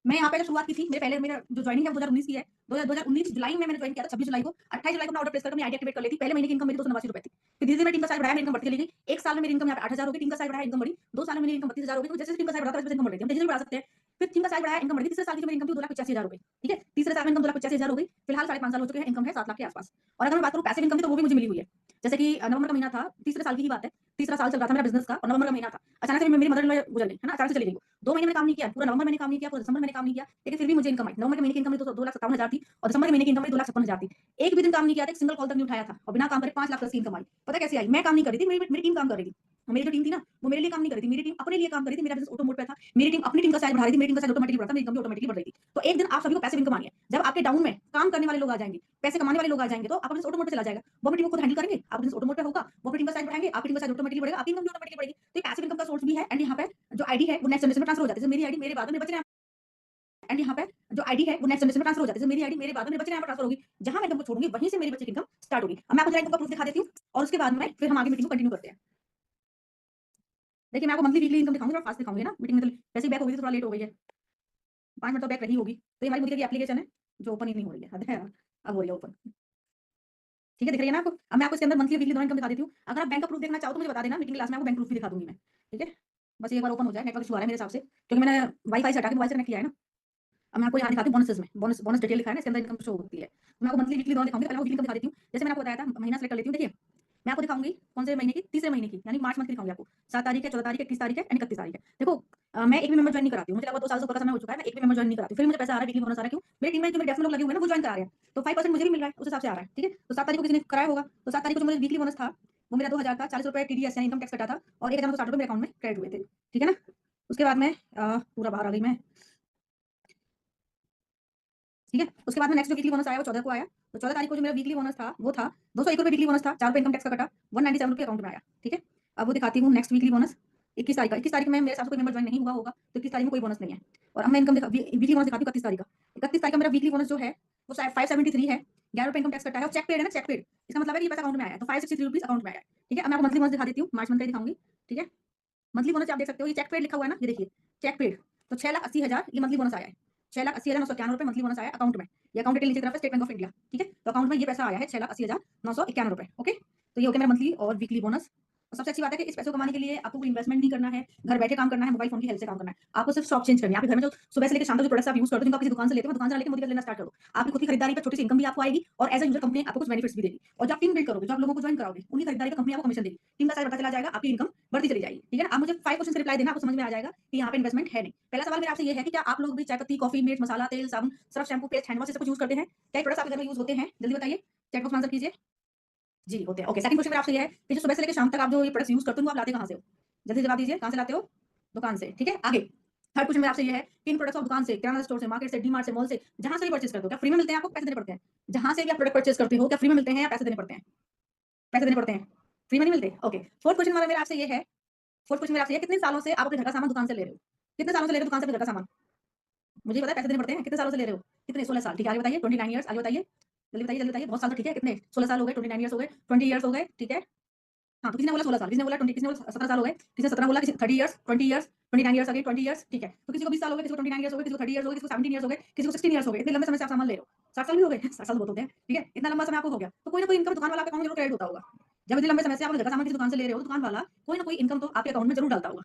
मैं यहाँ पे जब शुरुआत की थी, मेरा जो जॉइनिंग है वो 2019 की है। 2019 जुलाई में मैंने जॉइन किया था, 26 जुलाई को। 28 जुलाई को मैं ऑर्डर प्लेस करके अपनी आईडी एक्टिवेट कर ली थी। पहले महीने की इनकम मेरी 289 रुपए थी। फिर धीरे-धीरे टीम का साइज बढ़ाया, मेरी इनकम बढ़ती चली गई। 1 साल में मेरी इनकम यहाँ पे 8000 हो गई, टीम का साइज बढ़ाया, इनकम बढ़ी। 2 साल में मेरी इनकम 32000 हो गई। तो जैसे टीम का साइज बढ़ाता है, वैसे इनकम बढ़ रही थी। हम धीरे-धीरे बढ़ा सकते हैं। फिर टीम का साइज बढ़ाया, इनकम बढ़ी। तीसरे साल की जो मेरी इनकम थी, 2,85,000 हो गई। ठीक है? तीसरे साल में इनकम 2,85,000 हो गई। फिलहाल 5.5 साल हो चुके हैं, इनकम है 7 लाख के आस-पास। और अगर मैं बात करूँ पैसिव इनकम की, तो वो भी मुझे मिली हुई है। जैसे कि नवंबर का महीना था, तीसरे साल की ही बात है, तीसरा साल चल रहा था मेरा बिज़नेस का और नवंबर का महीना था। अचानक से मेरी मदर इन लॉ गुजर गई, है ना? अचानक से चली गई वो। 2 महीने मैंने काम नहीं किया, पूरा नवंबर मैंने काम नहीं किया, पूरा दिसंबर मैंने काम नहीं किया, लेकिन फिर भी मुझे इनकम आई। नवंबर के महीने की इनकम मेरी तो 2,57,000 थी और दिसंबर के महीने की इनकम मेरी 2,56,000 थी। एक भी दिन काम नहीं किया था, एक सिंगल कॉल तक नहीं उठाया था और बिना काम करे 5,10,000 की इनकम आई। पता है कैसे आई? मैं काम नहीं कर रही थी, मेरी टीम काम कर रही थी। मेरी जो टीम थी ना, वो मेरे लिए काम नहीं कर रही थी, मेरी टीम अपने लिए काम कर रही थी, मेरा बिज़नेस ऑटो मोड पे था। मेरी टीम अपनी टीम का साइज़ बढ़ा रही थी, मेरी टीम का साइज़ ऑटोमैटिकली बढ़ता, मेरी इनकम भी ऑटोमैटिकली बढ़ रही थी। तो एक दिन आप सभी को पैसिव इनकम आनी है। जब आपके डाउन में काम करने वाले लोग आ जाएँगे, पैसे कमाने वाले लोग आ जाएँगे, तो आपका बिज़नेस ऑटो मोड पे चला जाएगा। वो अपनी टीम को खुद हैंडल करेंगे, आपका बिज़नेस ऑटो मोड पे होगा, वो अपनी टीम का साइज़ बढ़ाएँगे, आपकी टीम का साइज़ ऑटोमैटिकली बढ़ेगा, आपकी इनकम भी ऑटोमैटिकली बढ़ेगी। तो ये पैसिव इनकम का सोर्स भी है एंड यहाँ पे जो आईडी है वो नेक्स्ट जनरेशन में ट्रांसफर हो जाती है। जैसे मेरी आईडी मेरे बाद में मेरे बच्चे एंड यहाँ पे जो आईडी है वो नेक्स्ट जनरेशन में ट्रांसफर हो जाती है। जैसे मेरी आईडी मेरे बाद में मेरे बच्चे के नाम पर ट्रांसफर होगी, जहाँ मैं इनकम को छोड़ूंगी वहीं से मेरे बच्चे की इनकम स्टार्ट होगी। अब मैं आपको जरा इनकम का प्रूफ दिखा देती हूँ और उसके बाद में फिर हम आगे मीटिंग को कंटिन्यू करते हैं। देखिए मैं आपको मंथली वीकली इनकम दिखाऊंगी और फास्ट दिखाऊंगी ना, मीटिंग में वैसे ही बैक हो गई थी, थोड़ा लेट हो गई है, 5 मिनट तो बैक रही होगी। तो ये हमारी मोदी की एप्लीकेशन है जो ओपन ही नहीं हो रही है, हद है यार। अब हो रही है ओपन, ठीक है, दिख रही है ना आपको? अब मैं आपको इसके अंदर मंथली वीकली दोनों इनकम दिखा देती हूँ। अगर आप बैंक का प्रूफ देखना चाहो तो मुझे बता देना, मीटिंग क्लास में आपको बैंक प्रूफ भी दिखा दूंगी मैं, ठीक है? बस एक बार ओपन हो जाए, नेटवर्क इशू आ रहा है मेरे हिसाब से, क्योंकि मैंने वाईफाई से हटा के मोबाइल से कनेक्ट किया है ना। अब मैं आपको यहाँ दिखाती हूँ बोनसेस में, बोनस बोनस डिटेल लिखा है ना, इसके अंदर इनकम शो होती है। तो मैं आपको मंथली वीकली दोनों दिखाऊंगी, पहले वीकली इनकम दिखा देती हूँ। जैसे मैंने आपको बताया था, महीना सेलेक्ट कर लेती हूँ। देखिए मैं आपको दिखाऊंगी कौन से महीने की, तीसरे महीने की, यानी मार्च मंथ की दिखाऊंगी आपको। 7 तारीख है, 14 तारीख है, 21 तारीख है एंड 31 तारीख है। देखो मैं एक भी मेंबर ज्वाइन नहीं कराती हूँ, मुझे लगभग 2 साल से ऊपर का समय हो चुका है, मैं एक भी मेंबर ज्वाइन नहीं कराती हूँ। फिर मुझे पैसा आ रहा है, वीकली बोनस आ रहा है, क्यों? मेरी टीम में जो मेरे डेस्क में लोग लगे हुए हैं ना, वो ज्वाइन करा रहे हैं, तो 5% मुझे भी मिल रहा है, उस हिसाब से आ रहा है, ठीक है? तो 7 तारीख को किसी ने कराया होगा, तो 7 तारीख को जो मुझे वीकली बोनस था वो मेरा 2,000 था, 40 रुपए टीडीएस यानी इनकम टैक्स कटा था और 1,960 रुपए मेरे अकाउंट में क्रेडिट हुए थे, ठीक है ना? उसके बाद में पूरा बाहर आ गई मैं, ठीक है? उसके बाद में नेक्स्ट जो वीकली बोनस आया वो 14 को आया। तो 14 तारीख को जो मेरा वीकली बोनस था वो था 201 रुपए वीकली बोनस था, 4 रुपए इनकम टैक्स का कटा, 197 रुपए अकाउंट में आया, ठीक है? अब वो दिखाती हूँ नेक्स्ट वीकली बोनस 21 तारीख का। 21 तारीख में मेरे हिसाब से कोई मेंबर ज्वाइन नहीं हुआ होगा, तो 21 तारीख में कोई बोनस नहीं है। और अब मैं इनकम वीकली बोनस दिखाती हूँ 31 तारीख का। 31 तारीख का मेरा वीकली बोनस जो है वो 573 है, 11 रुपए इनकम टैक्स कटा है और चेक पेड है ना, चेक पेड, इसका मतलब है कि ये पैसा अकाउंट में आया है, तो 563 रुपीस अकाउंट में आया है, ठीक है? अब मैं आपको मंथली बोनस दिखा देती हूँ, मार्च मंथ का ही दिखाऊंगी, ठीक है? मंथली बोनस आप देख सकते हो, ये चेक पेड लिखा हुआ है ना, ये देखिए चेक पेड, तो 6,80,000 ये मंथली बोनस आया है। 6,80,991 रुपए मंथली बोनस आया अकाउंट में। ये अकाउंट डिटेल नीचे की तरफ है, स्टेट बैंक ऑफ इंडिया, ठीक है? तो अकाउंट में ये पैसा आया है 6,80,991 रुपए, ओके? तो ये हो गया मेरा मंथली और वीकली बोनस। और सबसे अच्छी बात है कि इस पैसे को कमाने के लिए आपको कोई इन्वेस्टमेंट नहीं करना है, घर बैठे काम करना है, मोबाइल फोन की हेल्प से काम करना है। आपको सिर्फ शॉप चेंज करनी है। आपके घर में जो सुबह से लेकर शाम तक जो प्रोडक्ट्स आप यूज करते हो, जिनको आप किसी दुकान से लेते हो, दुकान से लेकर मोदी का लेना स्टार्ट करो। आपकी खुद की खरीदारी पर छोटी सी इनकम भी आपको आएगी और एज अ यूजर कंपनी आपको कुछ बेनिफिट्स भी देगी। और जब आप टीम बिल्ड करोगे, जो आप लोगों को ज्वाइन कराओगे, उनकी खरीदारी का कंपनी आपको कमीशन देगी। टीम का साइज बढ़ता चला जाएगा, आपकी इनकम बढ़ती चली जाएगी, ठीक है ना? आप मुझे 5 क्वेश्चन के रिप्लाई देना, आपको समझ में आ जाएगा कि यहाँ पे इन्वेस्टमेंट है नहीं। पहला सवाल मेरा आपसे ये है कि क्या आप लोग भी चाय पत्ती, कॉफी, मिर्च, मसाला, तेल, साबुन, Surf, shampoo, paste, hand wash से कुछ यूज करते हैं? क्या प्रोडक्ट्स आपके घर में यूज होते हैं? जल्दी बताइए, चैट बॉक्स में आंसर कीजिए। जी, होते हैं। ओके, सेकंड क्वेश्चन मेरा आपसे ये है कि जो सुबह से लेकर शाम तक आप जो ये प्रोडक्ट्स यूज करते हो, वो आप लाते कहाँ से हो? जल्दी जवाब दीजिए, कहाँ से लाते हो? दुकान से, ठीक है? आगे थर्ड क्वेश्चन मेरा आपसे ये है कि इन प्रोडक्ट्स आप दुकान से, किराना स्टोर से, मार्केट से, डीमार्ट से, मॉल से, जहाँ से भी परचेज करते हो, क्या फ्री में मिलते हैं आपको, पैसे देने पड़ते हैं? जहाँ से भी आप प्रोडक्ट परचेज करते हो, क्या फ्री में मिलते हैं या पैसे देने पड़ते हैं? पैसे देने पड़ते हैं, फ्री में नहीं मिलते। ओके, फोर्थ क्वेश्चन वाला मेरा आपसे ये है, फोर्थ क्वेश्चन मेरा आपसे ये है, कितने सालों से आप अपने घर का सामान दुकान से ले रहे हो? कितने सालों से ले रहे हो दुकान से अपने घर का सामान? मुझे पता है पैसे देने पड़ते हैं, कितने सालों से ले रहे हो? कितने? 16 साल, ठीक है? आगे बताइए, 29 ईयर्स, आगे बताइए, जल्दी बताइए, जल्दी बताइए, बहुत साल तो ठीक है, कितने? 16 साल हो गए, 29 ईयर्स हो गए, 20 ईयर्स हो गए, ठीक है? हाँ, तो किसी ने बोला 16 साल, किसी ने बोला 20, किसी ने बोला 17 साल हो गए, किसी ने 17 बोला, किसी 30 years, 20 years, 29 years again 20 years, ठीक है? तो किसी को 20 साल हो गए, किसी को 29 इयर्स हो गए, किसी को 30 इयर्स हो गए, किसी को 17 इयर्स हो गए, किसी को 16 इयर्स हो गए। इतने लंबे समय से आप सामान ले रहे हो, 60 साल भी हो गए, 60 साल बहुत होते हैं, ठीक है? इतना लंबा समय आपको हो गया, तो कोई ना कोई इनकम दुकान वाला आपके अकाउंट में जरूर क्रेडिट होता होगा। जब इतने लंबे समय से आप अपने घर का सामान किसी दुकान से ले रहे हो, तो दुकान वाला कोई ना कोई इनकम तो आपके अकाउंट में जरूर डालता होगा।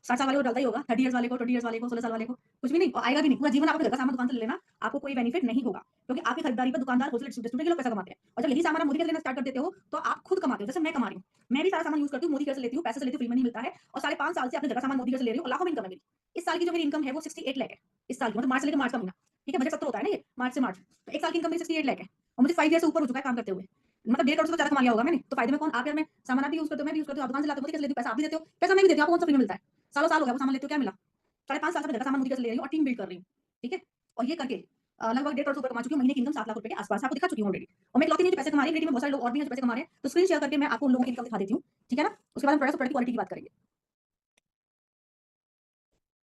60 साल वाले को डालता ही होगा, 30 इयर्स वाले को, 20 इयर्स वाले को, 16 साल वाले को, कुछ भी नहीं और आएगा भी नहीं। पूरा जीवन आप अपने घर का सामान दुकान से ले लेना, आपको कोई बेनिफिट नहीं होगा, क्योंकि आपकी खरीदारी पर दुकानदार, होलसेल डिस्ट्रीब्यूटर के लोग पैसा कमाते हैं। और जब यही सामान आप मोदी के लेना स्टार्ट कर देते हो, तो आप खुद कमाते हो, जैसे मैं कमा रही हूँ। मैं भी सारा सामान यूज करती हूँ, मोदी घर से लेती हूँ, पैसे से लेती हूँ, फ्री में नहीं मिलता है और 5.5 साल से अपने घर का सामान मोदी घर से ले रही हूँ और लाखों में इनकम है मेरी। इस साल की जो मेरी इनकम है वो 68 लाख है, इस साल की, मतलब मार्च से लेकर मार्च का महीना, ठीक है? बजट 70 होता है ना ये, मार्च से मार्च, तो एक साल की इनकम मेरी 68 लाख है और मुझे 5 ईयर से ऊपर हो चुका है काम करते हुए, मतलब 1.5 करोड़ से तो ज्यादा कमा लिया होगा मैंने। तो फायदे में कौन? आप यार, मैं सामान आप भी यूज करते हो, मैं भी यूज करती हूँ, आप दुकान से लाते हो, मोदी कैसे लेती हूँ, पैसा आप भी देते हो, पैसा मैं भी देती हूँ, आपको कौन सा फ्री में मिलता है? सालों साल हो गया वो सामान लेते हो, क्या मिला? 5.5 साल से मैं घर का सामान मोदी घर से ले रही हूँ और टीम बिल्ड कर रही हूँ, ठीक है? और ये करके लगभग 1.5 करोड़ रुपए कमा चुकी हूँ, महीने की इनकम 7 लाख रुपए के आसपास, आपको दिखा चुकी हूँ ऑलरेडी। और मैं इकलौती नहीं जो पैसे कमा रही है, मेरी टीम में बहुत सारे लोग और भी हैं जो पैसे कमा रहे हैं, तो स्क्रीन शेयर करके मैं आपको उन लोगों की इनकम दिखा देती हूँ, ठीक है ना? उसके बाद हम प्रोडक्ट और प्रोडक्ट क्वालिटी की बात करेंगे,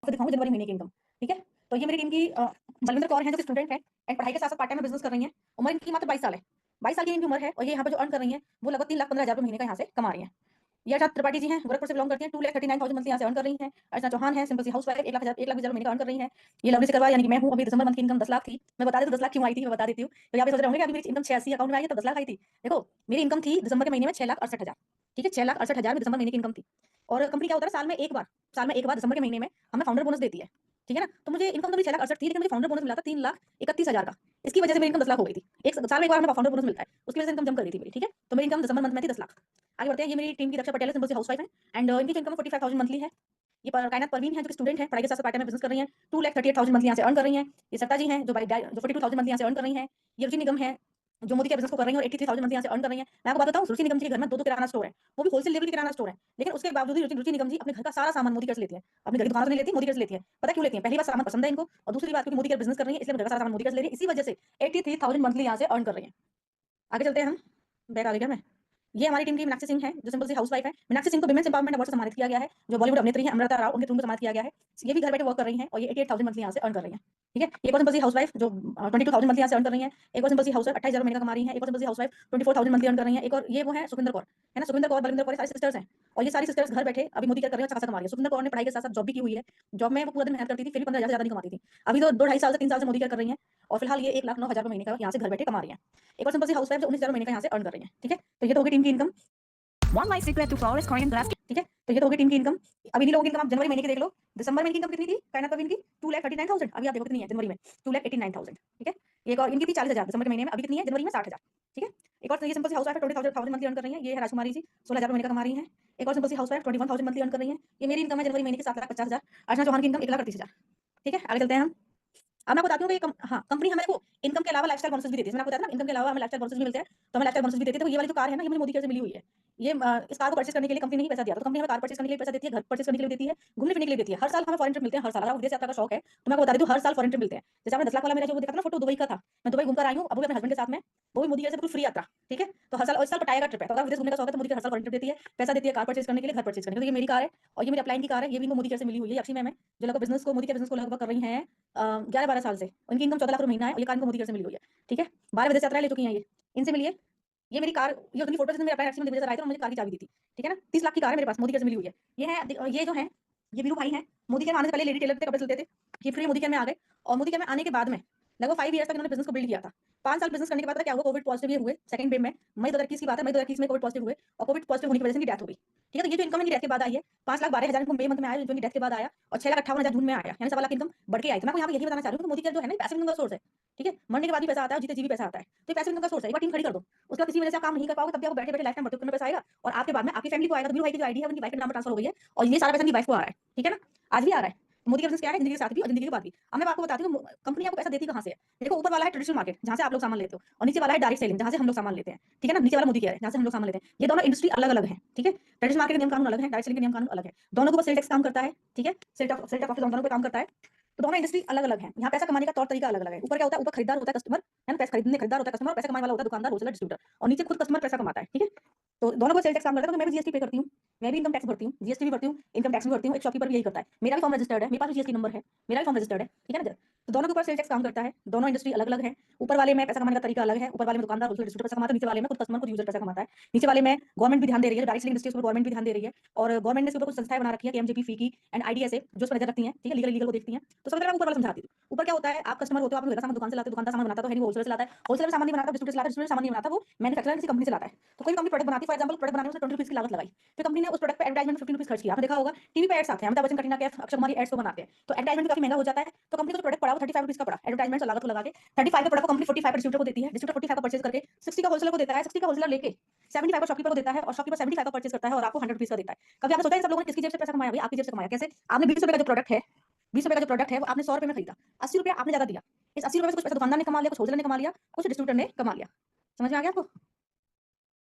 आपको दिखाऊंगी जनवरी महीने की इनकम, ठीक है? तो ये मेरी टीम की बलविंदर कौर हैं जो कि स्टूडेंट हैं एंड पढ़ाई के साथ साथ पार्ट टाइम में बिजनेस कर रही हैं। उम्र इनकी मात्र 22 साल है, 22 साल की इनकी उम्र है और ये यहाँ पे जो अर्न कर रही हैं वो लगभग 3,15,000 रुपए महीने का यहाँ से कमा रही हैं। यशा त्रिपाठी जी हैं, गोरखपुर से बिलोंग करती हैं, 2,39,000 मंथली यहाँ से अर्न कर रही हैं। अर्चना चौहान है, सिंपल सी हाउसवाइफ, 1,20,000 महीने का अर्न कर रही हैं। ये लवली सिकरवार यानी कि मैं हूँ, अभी दिसंबर मंथ की इनकम 10 लाख थी। मैं बता देती हूँ 10 लाख क्यों आई थी, मैं बता देती हूँ। तो यहाँ पे सोच रहे होंगे कि अभी मेरी इनकम 86 अकाउंट में आई है तो 10 लाख आई थी। देखो मेरी इनकम थी दिसंबर के महीने में 6,68,000, ठीक है? 6,68,000 में दिसंबर महीने की इनकम थी। और कंपनी क्या होता है, साल में एक बार दिसंबर के महीने में हमें फाउंडर बोनस देती है, ठीक है ना? तो मुझे इनकम तो मेरी 6,68,000 थी, लेकिन मुझे फाउंडर बोनस मिला था 3,31,000 का। इसकी वजह से मेरी इनकम 10 लाख हो गई थी। एक साल में एक बार हमें फाउंडर बोनस मिलता है, उसकी वजह से इनकम जंप कर गई थी मेरी, ठीक है। तो मेरी इनकम दिसंबर मंथ में थी 10 लाख। आगे बढ़ते हैं। ये मेरी टीम की दक्षा पटेल है, सिंपल सी हाउसवाइफ है एंड इनकी जो इनकम 45,000 मंथली है। ये कायनात परवीन है जो कि स्टूडेंट है, पढ़ाई के साथ-साथ पार्ट टाइम में बिजनेस कर रही हैं, 2,38,000 मंथली यहाँ से अर्न कर रही हैं। ये सत्ता जी हैं जो 42,000 मंथली यहाँ से अर्न कर रही हैं। ये रुचि निगम है जो मोदी के बिजनेस को कर रही हैं और 83,000 मंथली यहाँ से अर्न कर रही हैं। मैं आपको बात बताऊँ, रुचि निगम जी के घर में 2-2 किराना स्टोर है, वो भी होलसेल लेवल के किराना स्टोर है। लेकिन उसके बावजूद भी रुचि रुचि निगम जी अपने घर का सारा सामान मोदी केयर से लेती हैं। अपनी घर की दुकान से नहीं लेती, मोदी केयर से लेती हैं। पता क्यों लेती हैं? पहली बात, सामान पसंद है इनको, और दूसरी बात क्योंकि मोदी केयर बिजनेस कर रही है, इसलिए अपने घर का सारा सामान मोदी केयर से ले रही है। इसी वजह से 83,000 मंथली यहाँ से अर्न कर रही हैं। आगे चलते हैं हम। बैक आ गई क्या मैं? ये हमारी टीम की मीनाक्षी सिंह है जो सिंपल सी हाउसवाइफ है। मीनाक्षी सिंह को विमेंस एम्पावरमेंट अवार्ड से सम्मानित किया गया है। जो बॉलीवुड अभिनेत्री है अमृता राव, उनके थ्रू सम्मानित किया गया है। ये भी घर बैठे वर्क कर रही हैं और ये 88,000 मंथली यहाँ से अर्न कर रही हैं, ठीक है। एक और सिंपल सी हाउसवाइफ जो 22,000 मंथली यहाँ से अर्न कर रही हैं। एक और सिंपल सी हाउसवाइफ 28,000 महीने का कमा रही है। एक और सिंपल सी हाउसवाइफ 24,000 मंथली अर्न कर रही है। एक और ये वो है सुखविंदर कौर, है ना। सुखविंदर कौर, बलविंदर कौर, सारी सिस्टर्स हैं और ये सारी सिस्टर्स घर बैठे अभी मोदी क्या कर रही है, अच्छा खासा कमा रही है। सुखविंदर कौर ने पढ़ाई के साथ साथ जॉब भी की हुई है। जॉब में वो पूरा दिन मेहनत करती थी, फिर भी 15,000 से ज्यादा नहीं कमाती थी। अभी तो 2 ढाई साल से 3 साल से मोदी क्या कर रही है और फिलहाल ये 1,09,000 महीने का यहाँ से घर बैठे कमा रही है। एक और सिंपल सी हाउसवाइफ जो 19,000 महीने का यहाँ से अर्न कर रही है, ठीक है। तो ये तो होगी टीम की income. One my secret to flawless Korean glass, ठीक है। तो ये तो होगी टीम की इनकम। अब इन्हीं लोगों की इनकम आप जनवरी महीने की देख लो। दिसंबर में इनकी इनकम कितनी थी कायनात परवीन की? 2,39,000। अभी आप देखो कितनी है जनवरी में, 2,89,000, ठीक है। एक और इनकी थी 40,000 दिसंबर के महीने में, अभी कितनी है जनवरी में? 60,000, ठीक है। एक और ये सिंपल सी हाउसवाइफ है, 20,000 मंथली अर्न कर रही है। ये है राजकुमारी जी, 16,000 महीने का कमा रही है। एक और सिंपल सी हाउसवाइफ 21,000 मंथली अर्न कर रही है। ये मेरी इनकम है जनवरी महीने की 7,50,000। अर्चना चौहान की इनकम 1,38,000, ठीक है। आगे चलते हैं हम। अब मैं बताती हूँ कि कंपनी हमें को इनकम के अलावा लाइफस्टाइल बोनस भी देती है। मैंने आपको बताया था ना, इनकम के अलावा हमें लाइफस्टाइल बोनस भी मिलते हैं, तो हमें लाइफस्टाइल बोनस भी देती है। तो ये वाली जो कार है ना, ये मुझे मोदी केयर से मिली हुई है। ये इस कार को परचेज करने के लिए कंपनी ने ही पैसा दिया, तो कंपनी हमें कार परचेज करने के लिए पैसा देती है, घर परचेज करने के लिए देती है, घूमने फिरने के लिए देती है। हर साल हमें फॉरेन ट्रिप मिलते हैं, हर साल। अगर विदेश यात्रा का शौक है तो मैं आपको बता देती हूँ, हर साल फॉरेन ट्रिप मिलते हैं। जैसे आपने 10 लाख वाला मेरा जो देखा था ना फोटो, दुबई का था। मैं दुबई घूमकर आई हूँ, अब भी अपने हस्बैंड के साथ में, वो भी मोदी केयर से बिल्कुल फ्री यात्रा, ठीक है। तो हर साल, और इस साल पटाया का ट्रिप है, तो अगर विदेश घूमने का शौक है तो मोदी केयर हर साल फॉरेन ट्रिप देती है, पैसा देती है कार परचेज करने के लिए, घर परचेज करने के लिए। तो ये मेरी कार है और ये मेरी अपलाइन की कार है, ये भी इनको मोदी केयर से मिली हुई है। अक्षय मैम है जो लगभग बिजनेस को, मोदी के बिजनेस को लगभग कर रही है 11-12 साल से। उनकी इनकम 14 लाख रुपए महीना है और ये कार इनको मोदी केयर से मिली हुई है, ठीक है। 12 विदेश यात्रा ले चुकी हैं ये, इनसे मिलिए। ये मेरी कार, ये उतनी फोटो जिसने मेरे अपने एक्सीडेंट में आए थे और मुझे कार की चाबी दी थी, ठीक है ना। 30 लाख की कार है मेरे पास, मोदी केयर से मिली हुई है। ये है, ये जो है ये वीरू भाई हैं, मोदी केयर में आने से पहले लेडी टेलर थे, कपड़े सिलते थे। ये फ्री मोदी केयर में आ गए और मोदी केयर में आने के बाद में लगभग 5 ईयर्स तक इन्होंने बिजनेस को बिल्ड किया था। 5 साल बिजनेस करने के बाद क्या हुआ, कोविड पॉजिटिव ये हुए सेकंड वेव में। मई 2021 की बात है, मई 2021 में कोविड पॉजिटिव हुए और कोविड पॉजिटिव होने की वजह से इनकी डेथ हो गई, ठीक है। तो ये जो इनकम इनकी डेथ के बाद आई है, 5,12,000 इनको मई मंथ में आया, जो इनकी डेथ के बाद आया, और 6,58,000 जून में आया, यानी 1.25 लाख इनकम बढ़ के आई। तो मैं आपको यहाँ पे यही बताना चाह रही हूँ कि मोदी केयर जो है ना, पैसिव इनकम का सोर्स है, ठीक है। मरने के बाद भी पैसा आता है और जीते जी भी पैसा आता है, तो पैसिव इनकम का सोर्स है। एक बार टीम खड़ी कर दो, उसका किसी वजह से आप काम नहीं कर पाओगे, तब भी आपको बैठे बैठे लाइफ टाइम बढ़ते हुए पैसा आएगा और आपके बाद में आपकी फैमिली को आएगा। तो वीरू भाई की जो आईडी है उनकी वाइफ के नाम पर ट्रांसफर हो गई है और ये सारा पैसा उनकी वाइफ को आ रहा है, ठीक है ना। आज भी आ रहा है। मोदी का बिजनेस क्या है, जिंदगी के साथ भी और जिंदगी के बाद भी। अब मैं आपको बताती हूँ कंपनी आपको पैसा देती कहाँ से है। देखो, ऊपर वाला है ट्रेडिशनल मार्केट जहाँ से आप लोग सामान लेते हो, और नीचे वाला है डायरेक्ट सेलिंग जहाँ से हम लोग सामान लेते हैं, ठीक है ना। नीचे वाला मोदी केयर है जहाँ से हम लोग सामान लेते हैं। ये दोनों इंडस्ट्री अलग अलग है, ठीक है। ट्रेडिशनल मार्केट के नियम कानून अलग है, डायरेक्ट सेलिंग के नियम कानून अलग है। दोनों के ऊपर सेल टैक्स काम करता है, ठीक है। सेल टैक्स ऑफिस दोनों पे काम करता है। तो दोनों इंडस्ट्री अलग अलग है। यहाँ पैसा कमाने का तौर तरीका अलग अलग है। ऊपर क्या होता है, ऊपर खरीदार होता है कस्टमर, है ना। पैसा खरीदने खरीदार होता है कस्टमर, पैसा कमाने वाला होता है दुकानदार, होलसेलर, डिस्ट्रीब्यूटर, और नीचे खुद कस्टमर पैसा कमाता है, ठीक है। तो दोनों को सेल टैक्स काम करता है। तो मैं भी जीएसटी पे करती हूँ, मैं भी इनकम टैक्स भरती हूँ, जीएसटी भी भरती हूँ, इनकम टैक्स भी भरती हूँ। एक शॉपकीपर भी यही करता है, मेरा भी फॉर्म रजिस्टर्ड है, मेरे पास भी जीएसटी नंबर है, मेरा भी फॉर्म रजिस्टर्ड है, ठीक है ना। तो दोनों के ऊपर सेल टैक्स काम करता है। दोनों इंडस्ट्री अलग अलग है। ऊपर वाले में पैसा कमाने का तरीका अलग है, ऊपर वाले में दुकानदार, होलसेलर, डिस्ट्रीब्यूटर पैसा कमाता है, नीचे वाले में खुद कस्टमर, खुद यूजर पैसा कमाता है। नीचे वाले में गवर्नमेंट भी ध्यान दे रही है, डायरेक्ट सेलिंग इंडस्ट्री पर गवर्नमेंट भी ध्यान दे रही है, और गवर्नमेंट ने इसके ऊपर कुछ संस्थाएं बना रखी है, केएमजेपी, फीकी एंड आईडीएसए, जो इस पर नजर रखती हैं, ठीक है, लीगल को देखती हैं। तो सबसे पहले मैं ऊपर वाला समझाती हूँ। ऊपर क्या होता है, आप कस्टमर होते हो, आप मेरा सामान दुकान से लाते हो, दुकानदार सामान बनाता तो है नहीं, होलसेलर से लाता है, होलसेलर सामान नहीं बनाता, डिस्ट्रीब्यूटर से लाता है, डिस्ट्रीब्यूटर सामान नहीं बनाता, वो मैन्युफैक्चरर किसी कंपनी से लाता है। तो कोई कंपनी प्रोडक्ट बनाती है, फॉर एग्जांपल प्रोडक्ट बनाने में उसने 20 रुपीज की लागत लगाई, फिर कंपनी ने उस प्रोडक्ट पे एडवर्टाइजमेंट 15 रुपीज खर्च किया। आपने देखा होगा टीवी पे एड्स आते हैं, अमिताभ बच्चन, कटरीना कैफ, अक्षय कुमार एड्स को बनाते हैं, तो एडवर्टाइजमेंट काफी महंगा हो जाता है। तो कंपनी को जो प्रोडक्ट पड़ा वो 35 रुपीज का पड़ा, एडवर्टाइजमेंट और लागत को लगा के 35 का प्रोडक्ट को कंपनी 45 का डिस्ट्रीब्यूटर को देती है, डिस्ट्रीब्यूटर 45 का परचेज करके 60 का होलसेलर को देता है, 60 का होलसेलर लेके 75 का शॉपकीपर को देता है और शॉपकीपर 75 का परचेज करता है और आपको 100 रुपीज का देता है। कभी आपने सोचा है सब लोगों ने किसकी जेब से पैसा कमाया? भाई आपकी जेब से कमाया। कैसे? आपने 20 रुपए का जो प्रोडक्ट है, 20 रुपए का जो प्रोडक्ट है वो आपने 100 रुपए में खरीदा, 80 रुपए आपने ज्यादा दिया। इस 80 रुपए में से कुछ पैसा दुकानदार ने कमा लिया, कुछ होलसेलर ने कमा लिया, कुछ डिस्ट्रीब्यूटर ने कमा लिया। समझ में आ गया आपको?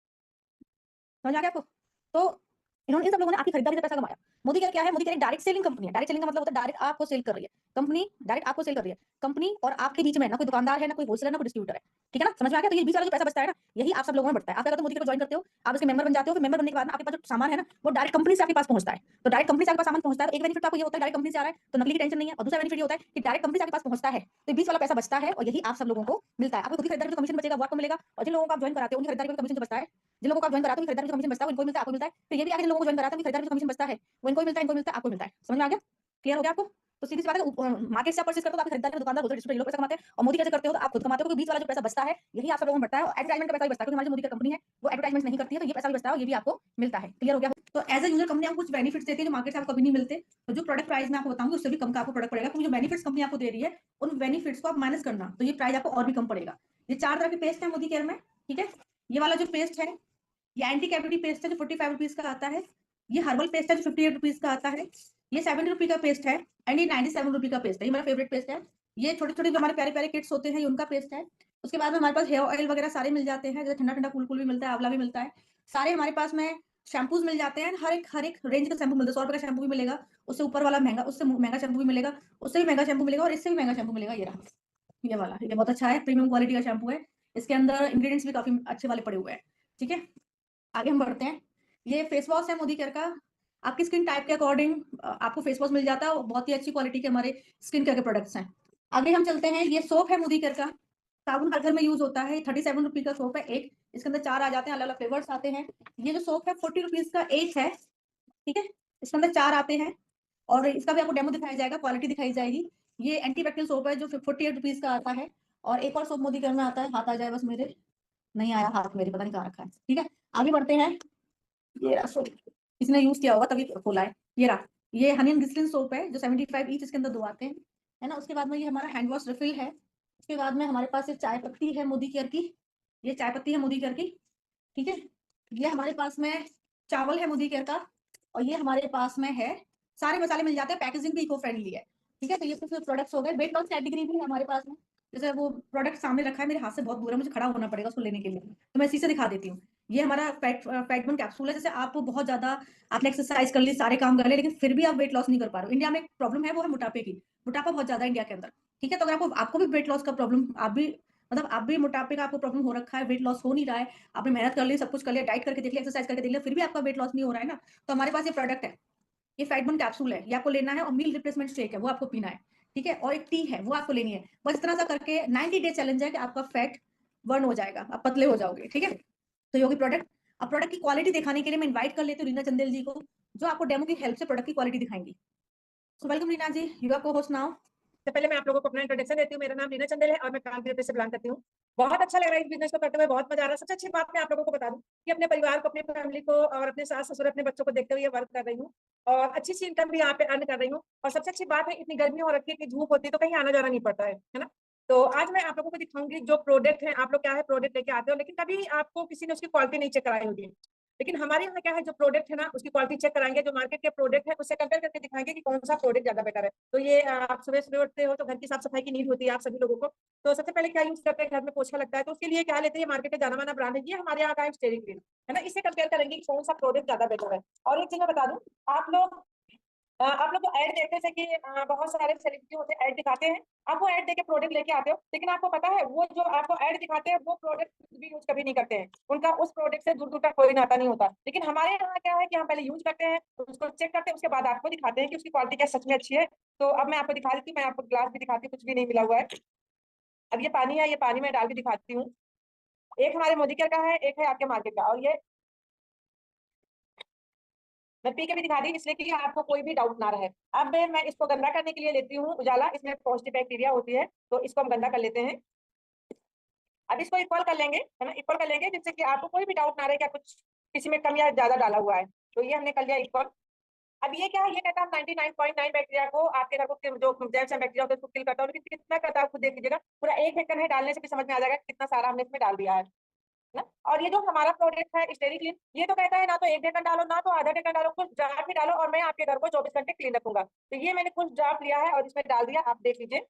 समझ आ गया आपको? तो इन्होंने, इन सब लोगों ने आपकी खरीदारी से पैसा कमाया। मोदी केयर क्या है? मोदी केयर एक डायरेक्ट सेलिंग कंपनी है। डायरेक्ट सेलिंग का मतलब होता है डायरेक्ट आपको सेल कर रही है कंपनी, डायरेक्ट आपको सेल कर रही है कंपनी, और आपके बीच में ना कोई दुकानदार है, ना कोई होलसेलर, ना कोई डिस्ट्रीब्यूटर है, ठीक है ना। समझ में आ गया? तो ये 20 वाला जो पैसा बचता है ना, यही आप सब लोगों में बढ़ता है। आप क्या करते हो, मोदी केयर को ज्वाइन करते हो, आप इसके मेंबर बन जाते हो, फिर मेंबर बनने के बाद ना आपके पास जो सामान है ना, वो डायरेक्ट कंपनी से आपके पास पहुंचता है। तो डायरेक्ट कंपनी से आपके पास सामान पहुंचता है, तो एक बेनिफिट आपको ये होता है, डायरेक्ट कंपनी से आ रहा है तो नकली की टेंशन नहीं है, और दूसरा बेनिफिट ये होता है कि डायरेक्ट कंपनी से आपके पास पहुंचता है, तो 20 वाला पैसा बचता है और यही आप सब लोगों को मिलता है। आपको खुद की खरीदारी का कमीशन बचेगा, वो आपको मिलेगा, और जिन लोगों को आप ज्वाइन कराते हो उनकी खरीदारी का कमीशन जो बचता है, जिन लोगों को आप ज्वाइन कराते हो उनकी खरीदारी का कमीशन बचता है, उनको मिलता है, आपको मिलता है। फिर ये भी आगे जिन लोगों को ज्वाइन कराते हो उनकी खरीदारी का कमीशन बचता है, वो इनको मिलता है, इनको मिलता है, आपको मिलता है। समझ में आ गया? क्लियर हो गया आपको? तो सीधी सी बात है, मार्केट से आप परचेज करते हो तो आपके खरीदार के दुकानदार होते हैं, डिस्ट्रीब्यूटर ये लोग पैसा कमाते हैं, और मोदी कैसे करते हो तो आप खुद कमाते हो, क्योंकि बीच वाला जो पैसा बचता है यही आप सब लोगों में बढ़ता है, और एडवर्टाइजमेंट का पैसा भी बचता है, क्योंकि हमारी जो मोदी की कंपनी है वो एडवर्टाइजमेंट नहीं करती है, तो ये पैसा भी बचता है और ये भी आपको मिलता है। क्लियर हो गया? तो एज ए यूजर कंपनी आपको कुछ बेनिफिट्स देती है जो मार्केट से आपको कभी नहीं मिलते। तो जो प्रोडक्ट प्राइस मैं आपको बताऊंगी उससे भी कम का आपको प्रोडक्ट पड़ेगा, क्योंकि जो बेनिफिट्स कंपनी आपको दे रही है उन बेनिफिट्स को आप माइनस करना, तो ये प्राइस आपको और भी कम पड़ेगा। ये 4 तरह के पेस्ट है मोदी केयर में, ठीक है। ये वाला जो पेस्ट है ये एंटी कैविटी पेस्ट है जो 45 रुपीज का आता है। ये हर्बल पेस्ट है जो 58 रुपीज का आता है। ये 70 रुपी का पेस्ट है, एंड ये 97 रुपी का पेस्ट है। ये मेरा फेवरेट पेस्ट है। ये छोटे छोटे जो हमारे प्यारे प्यारे किट्स होते हैं ये उनका पेस्ट है। उसके बाद में हमारे पास हेयर ऑयल वगैरह सारे मिल जाते हैं, जैसे ठंडा ठंडा कूल कूल भी मिलता है, आंवला भी मिलता है, सारे हमारे पास में शैम्पूज मिल जाते हैं। हर एक रेंज का शैम्पू मिलता है। 100 रुपए का शैम्पू भी मिलेगा, उससे ऊपर वाला महंगा, उससे महंगा शैम्पू भी मिलेगा, उससे भी महंगा शैम्पू मिलेगा, और इससे भी महंगा शैम्पू मिलेगा। ये रहा, ये वाला, ये बहुत अच्छा है, प्रीमियम क्वालिटी का शैम्पू है। इसके अंदर इंग्रेडिएंट्स भी काफी अच्छे वाले पड़े हुए हैं, ठीक है। आगे हम बढ़ते हैं। ये फेस वॉश है मोदी केयर का। आपकी स्किन टाइप के अकॉर्डिंग आपको फेस वॉश मिल जाता है, बहुत ही अच्छी क्वालिटी के हमारे स्किन केयर के प्रोडक्ट्स हैं। आगे हम चलते हैं। ये सोप है मोदी केयर का, साबुन हर घर में यूज होता है। 37 रुपी का सोप है एक, इसके अंदर 4 आ जाते हैं, अलग अलग फ्लेवर्स आते हैं। ये जो सोप है 40 रुपीज का एक है, ठीक है। इसके अंदर 4 आते हैं, और इसका भी आपको डेमो दिखाया जाएगा, क्वालिटी दिखाई जाएगी। ये एंटी बैक्टीरियल सोप है जो 48 रुपीज का आता है। और एक और सोप मोदी केयर में आता है, हाथ आ जाए बस मेरे, नहीं आया हाथ मेरे, पता नहीं कहाँ रखा है, ठीक है। आगे बढ़ते हैं। ये रहा सोप, इसने यूज किया होगा तभी खोला है। ये रहा, ये हनी एंड ग्लिसरीन सोप है जो 75 ईच, इसके अंदर 2 आते हैं, है ना। उसके बाद में ये हमारा हैंड वॉश रिफिल है। उसके बाद में हमारे पास ये चाय पत्ती है मोदी केयर की, ये चाय पत्ती है मोदी केयर की, ठीक है। ये हमारे पास में चावल है मोदी केयर का, और ये हमारे पास में है, सारे मसाले मिल जाते हैं, पैकेजिंग भी इको फ्रेंडली है, ठीक है। तो ये कुछ प्रोडक्ट्स हो गए। वेट लॉस कैटेगरी भी है हमारे पास में, जैसे वो प्रोडक्ट सामने रखा है, मेरे हाथ से बहुत दूर है, मुझे खड़ा होना पड़ेगा उसको लेने के लिए, तो मैं इसी से दिखा देती हूँ। ये हमारा फैट बर्न कैप्सूल है। जैसे आप बहुत ज्यादा, आपने एक्सरसाइज कर ली, सारे काम कर ले, लेकिन फिर भी आप वेट लॉस नहीं कर पा रहे हो। इंडिया में एक प्रॉब्लम है, वो है मोटापे की। मोटापा बहुत ज्यादा है इंडिया के अंदर, ठीक है। तो अगर आपको आपको भी वेट लॉस का प्रॉब्लम, आप भी मतलब आप भी मोटापे का आपको प्रॉब्लम हो रखा है, वेट लॉस हो नहीं रहा है, आपने मेहनत कर ली, सब कुछ कर लिया, डाइट करके देख लिया, एक्सरसाइज करके देख लिया, फिर भी आपका वेट लॉस नहीं हो रहा है ना, तो हमारे पास ये प्रोडक्ट है। ये फैट बर्न कैप्सूल है, ये आपको लेना है, और मील रिप्लेसमेंट शेक है वो आपको पीना है, ठीक है। और एक टी है वो आपको लेनी है। बस इतना सा करके 90 डे चैलेंज है कि आपका फैट बर्न हो जाएगा, आप पतले हो जाओगे, ठीक है। तो ये होगी प्रोडक्ट। अब प्रोडक्ट की क्वालिटी दिखाने के लिए मैं इनवाइट कर लेती हूँ रीना चंदेल जी को, जो आपको डेमो की हेल्प से प्रोडक्ट की क्वालिटी दिखाएंगी। So welcome Reena ji, you are co-host now. तो पहले मैं आप लोगों को अपना इंट्रोडक्शन देती हूँ। मेरा नाम रीना चंदेल है और मैं कानपुर से बिलोंग करती हूँ। बहुत अच्छा लग रहा है इस बिजनेस को करते हुए, बहुत मजा आ रहा है। सबसे अच्छी बात मैं आप लोगों को बता दूं कि अपने परिवार को, अपनी फैमिली को और अपने सास ससुर, अपने बच्चों को देखते हुए वर्क कर रही हूँ, और अच्छी सी इनकम भी यहाँ पे अर्न कर रही हूँ। और सबसे अच्छी बात है, इतनी गर्मी हो रखी है कि धूप होती है तो कहीं आना जाना नहीं पड़ता है ना। तो आज मैं आप लोगों को दिखाऊंगी जो प्रोडक्ट है, आप लोग क्या है प्रोडक्ट लेके आते हो, लेकिन कभी आपको किसी ने उसकी क्वालिटी नहीं चेक कराई होगी। लेकिन हमारे यहाँ क्या है, जो प्रोडक्ट है ना उसकी क्वालिटी चेक कराएंगे, जो मार्केट के प्रोडक्ट है उससे कंपेयर करके दिखाएंगे कि कौन सा प्रोडक्ट ज्यादा बेटर है। तो ये आप सुबह सुबह उठते हो तो घर की साफ सफाई की नीड होती है आप सभी लोगों को। तो सबसे पहले क्या यूज करते हैं, घर में पोछा लगता है तो उसके लिए क्या लेते हैं, मार्केट में जाना माना ब्रांड है, ये हमारे यहाँ का है स्टेरिक क्लीन, है ना। इससे कंपेयर करेंगे कि कौन सा प्रोडक्ट ज्यादा बेटर है। और एक चीज मैं बता दूं, आप लोग को ऐड देखते थे कि बहुत सारे सेलिब्रिटी होते हैं ऐड दिखाते हैं, आप वो ऐड देके प्रोडक्ट लेके आते हो, लेकिन आपको पता है वो जो आपको ऐड दिखाते हैं वो प्रोडक्ट भी यूज कभी नहीं करते हैं, उनका उस प्रोडक्ट से दूर दूर तक कोई नाता नहीं होता। लेकिन हमारे यहाँ क्या है कि हम पहले यूज करते हैं, उसको चेक करते हैं, उसके बाद आपको दिखाते हैं कि उसकी क्वालिटी क्या सच में अच्छी है। तो अब मैं आपको दिखा देती हूँ, मैं आपको ग्लास भी दिखाती हूँ, कुछ भी नहीं मिला हुआ है। अब ये पानी है, ये पानी में डाल के दिखाती हूँ। एक हमारे मोदी केयर का है, एक है आपके मार्केट का, और ये मैं पी के भी दिखा दी इसलिए कि आपको कोई भी डाउट ना रहे। अब मैं इसको गंदा करने के लिए लेती हूँ उजाला, इसमें पॉजिटिव बैक्टीरिया होती है, तो इसको हम गंदा कर लेते हैं। अब इसको इक्वल कर लेंगे, है ना, इक्वल कर लेंगे जिससे कि आपको कोई भी डाउट ना रहे क्या कुछ किसी में कम या ज्यादा डाला हुआ है। तो ये हमने कर लिया इक्वल। अब ये क्या है, ये कहता है 99.9 बैक्टीरिया को आपके घर को जो जैसे बैक्टीरिया होता है उसको किल करता है, लेकिन कितना करता है खुद देख लीजिएगा, पूरा 1 ढक्कन है, डालने से भी समझ में आ जाएगा कितना सारा हमने इसमें डाल दिया है ना। और ये जो हमारा प्रोडक्ट है स्टेरिक क्लीन, ये तो कहता है ना तो 1 ढक्कन डालो ना तो आधा ढक्कन डालो, कुछ ड्राफ्ट भी डालो और मैं आपके घर को 24 घंटे क्लीन रखूंगा। तो ये मैंने कुछ ड्राफ्ट लिया है और इसमें डाल दिया, आप देख लीजिए।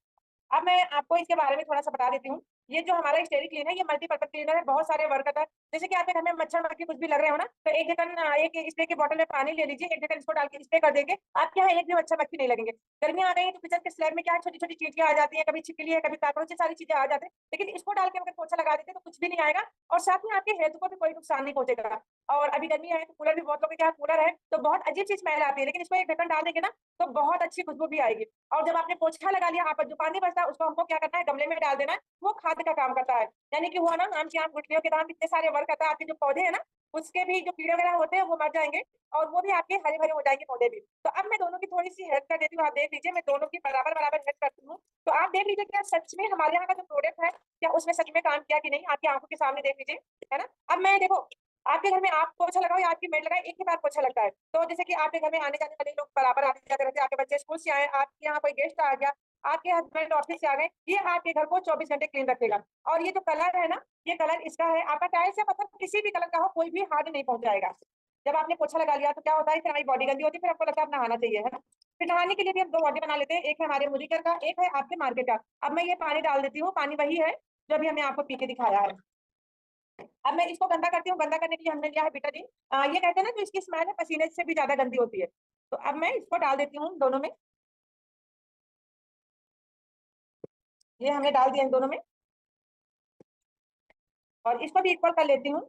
अब मैं आपको इसके बारे में थोड़ा सा बता देती हूँ। ये जो हमारा स्टेरिक क्लीन है ये मल्टीपर्पज क्लीनर है, बहुत सारे वर्क करता है। जैसे कि आपके घर में मच्छर मक्खी कुछ भी लग रहे हो ना, तो एक ढक्कन एक स्प्रे की बोतल में पानी ले लीजिए, 1 ढक्कन इसको डाल के स्प्रे कर देंगे, आपके यहाँ एक भी मच्छर मक्खी नहीं लगेंगे। गर्मियां आ गई तो किचन के स्लैब में क्या है, छोटी छोटी चीजें आ जाती है, कभी छिपकली है, कभी कॉकरोच, सारी चीजें आ जाती है, लेकिन इसको डाल के अगर पोछा लगा देते तो कुछ भी नहीं आएगा, और साथ में आपके हेल्थ को भी कोई नुकसान नहीं पहुंचेगा। और अभी गर्मी है तो कूलर भी बहुत लोगों के यहाँ कूलर है तो बहुत अजीब चीज स्मेल आती है, लेकिन इसको 1 ढक्कन डाल देंगे ना तो बहुत अच्छी खुशबू भी आएगी। और जब आपने पोछा लगा लिया, आप जो पानी बचता है उसको हमको क्या करना है, गमले में डाल देना है, वो खाद का काम करता है। यानी कि हुआ ना आम की आम गुठलियों के दाम, कितने सारे वर्क करता है, आपके जो पौधे हैं ना उसके भी जो कीड़े वगैरह होते हैं वो मर जाएंगे और वो भी आपके हरे भरे हो जाएंगे पौधे भी। तो अब मैं दोनों की थोड़ी सी हेल्प कर देती हूँ, आप देख लीजिए मैं दोनों की बराबर बराबर हेल्प करती हूँ। तो आप देख लीजिए क्या सच में हमारे यहाँ का जो प्रोडक्ट है क्या उसमें सच में काम किया कि नहीं, आपकी आंखों के सामने देख लीजिए, है ना। अब मैं देखो आपके घर में आप पोछा लगाओ या आपकी मेड लगाए, एक ही बार पोछा लगता है। तो जैसे कि आपके घर में आने जाने वाले लोग बराबर आते जाते रहते हैं, आपके बच्चे स्कूल से आए, आपके यहाँ कोई गेस्ट आ गया, आपके हस्बैंड ऑफिस से आ गए, ये आपके घर को 24 घंटे क्लीन रखेगा। और ये जो कलर है ना, ये कलर इसका है, आपका टाइल्स या पत्थर किसी भी कलर का हो कोई भी हार्ड नहीं पहुंच जाएगा। जब आपने पोछा लगा लिया तो क्या होता है, फिर हमारी बॉडी गंदी होती है, फिर आपको लगता है आप नहाना चाहिए, है ना। फिर नहाने के लिए भी हम दो बॉडी बना लेते हैं, एक है हमारे मुरीकर का, एक है आपके मार्केट का। अब मैं ये पानी डाल देती हूँ, पानी वही है जो अभी हमने आपको पी के दिखाया है। अब मैं इसको गंदा करती हूँ, गंदा करने के लिए हमने लिया है बीटाडीन। ये कहते हैं ना जो इसकी स्मेल है पसीने से भी ज्यादा गंदी होती है। तो अब मैं इसको डाल देती हूँ दोनों में, ये हमने डाल दिया इन दोनों में और इसको भी इक्वल कर लेती हूँ।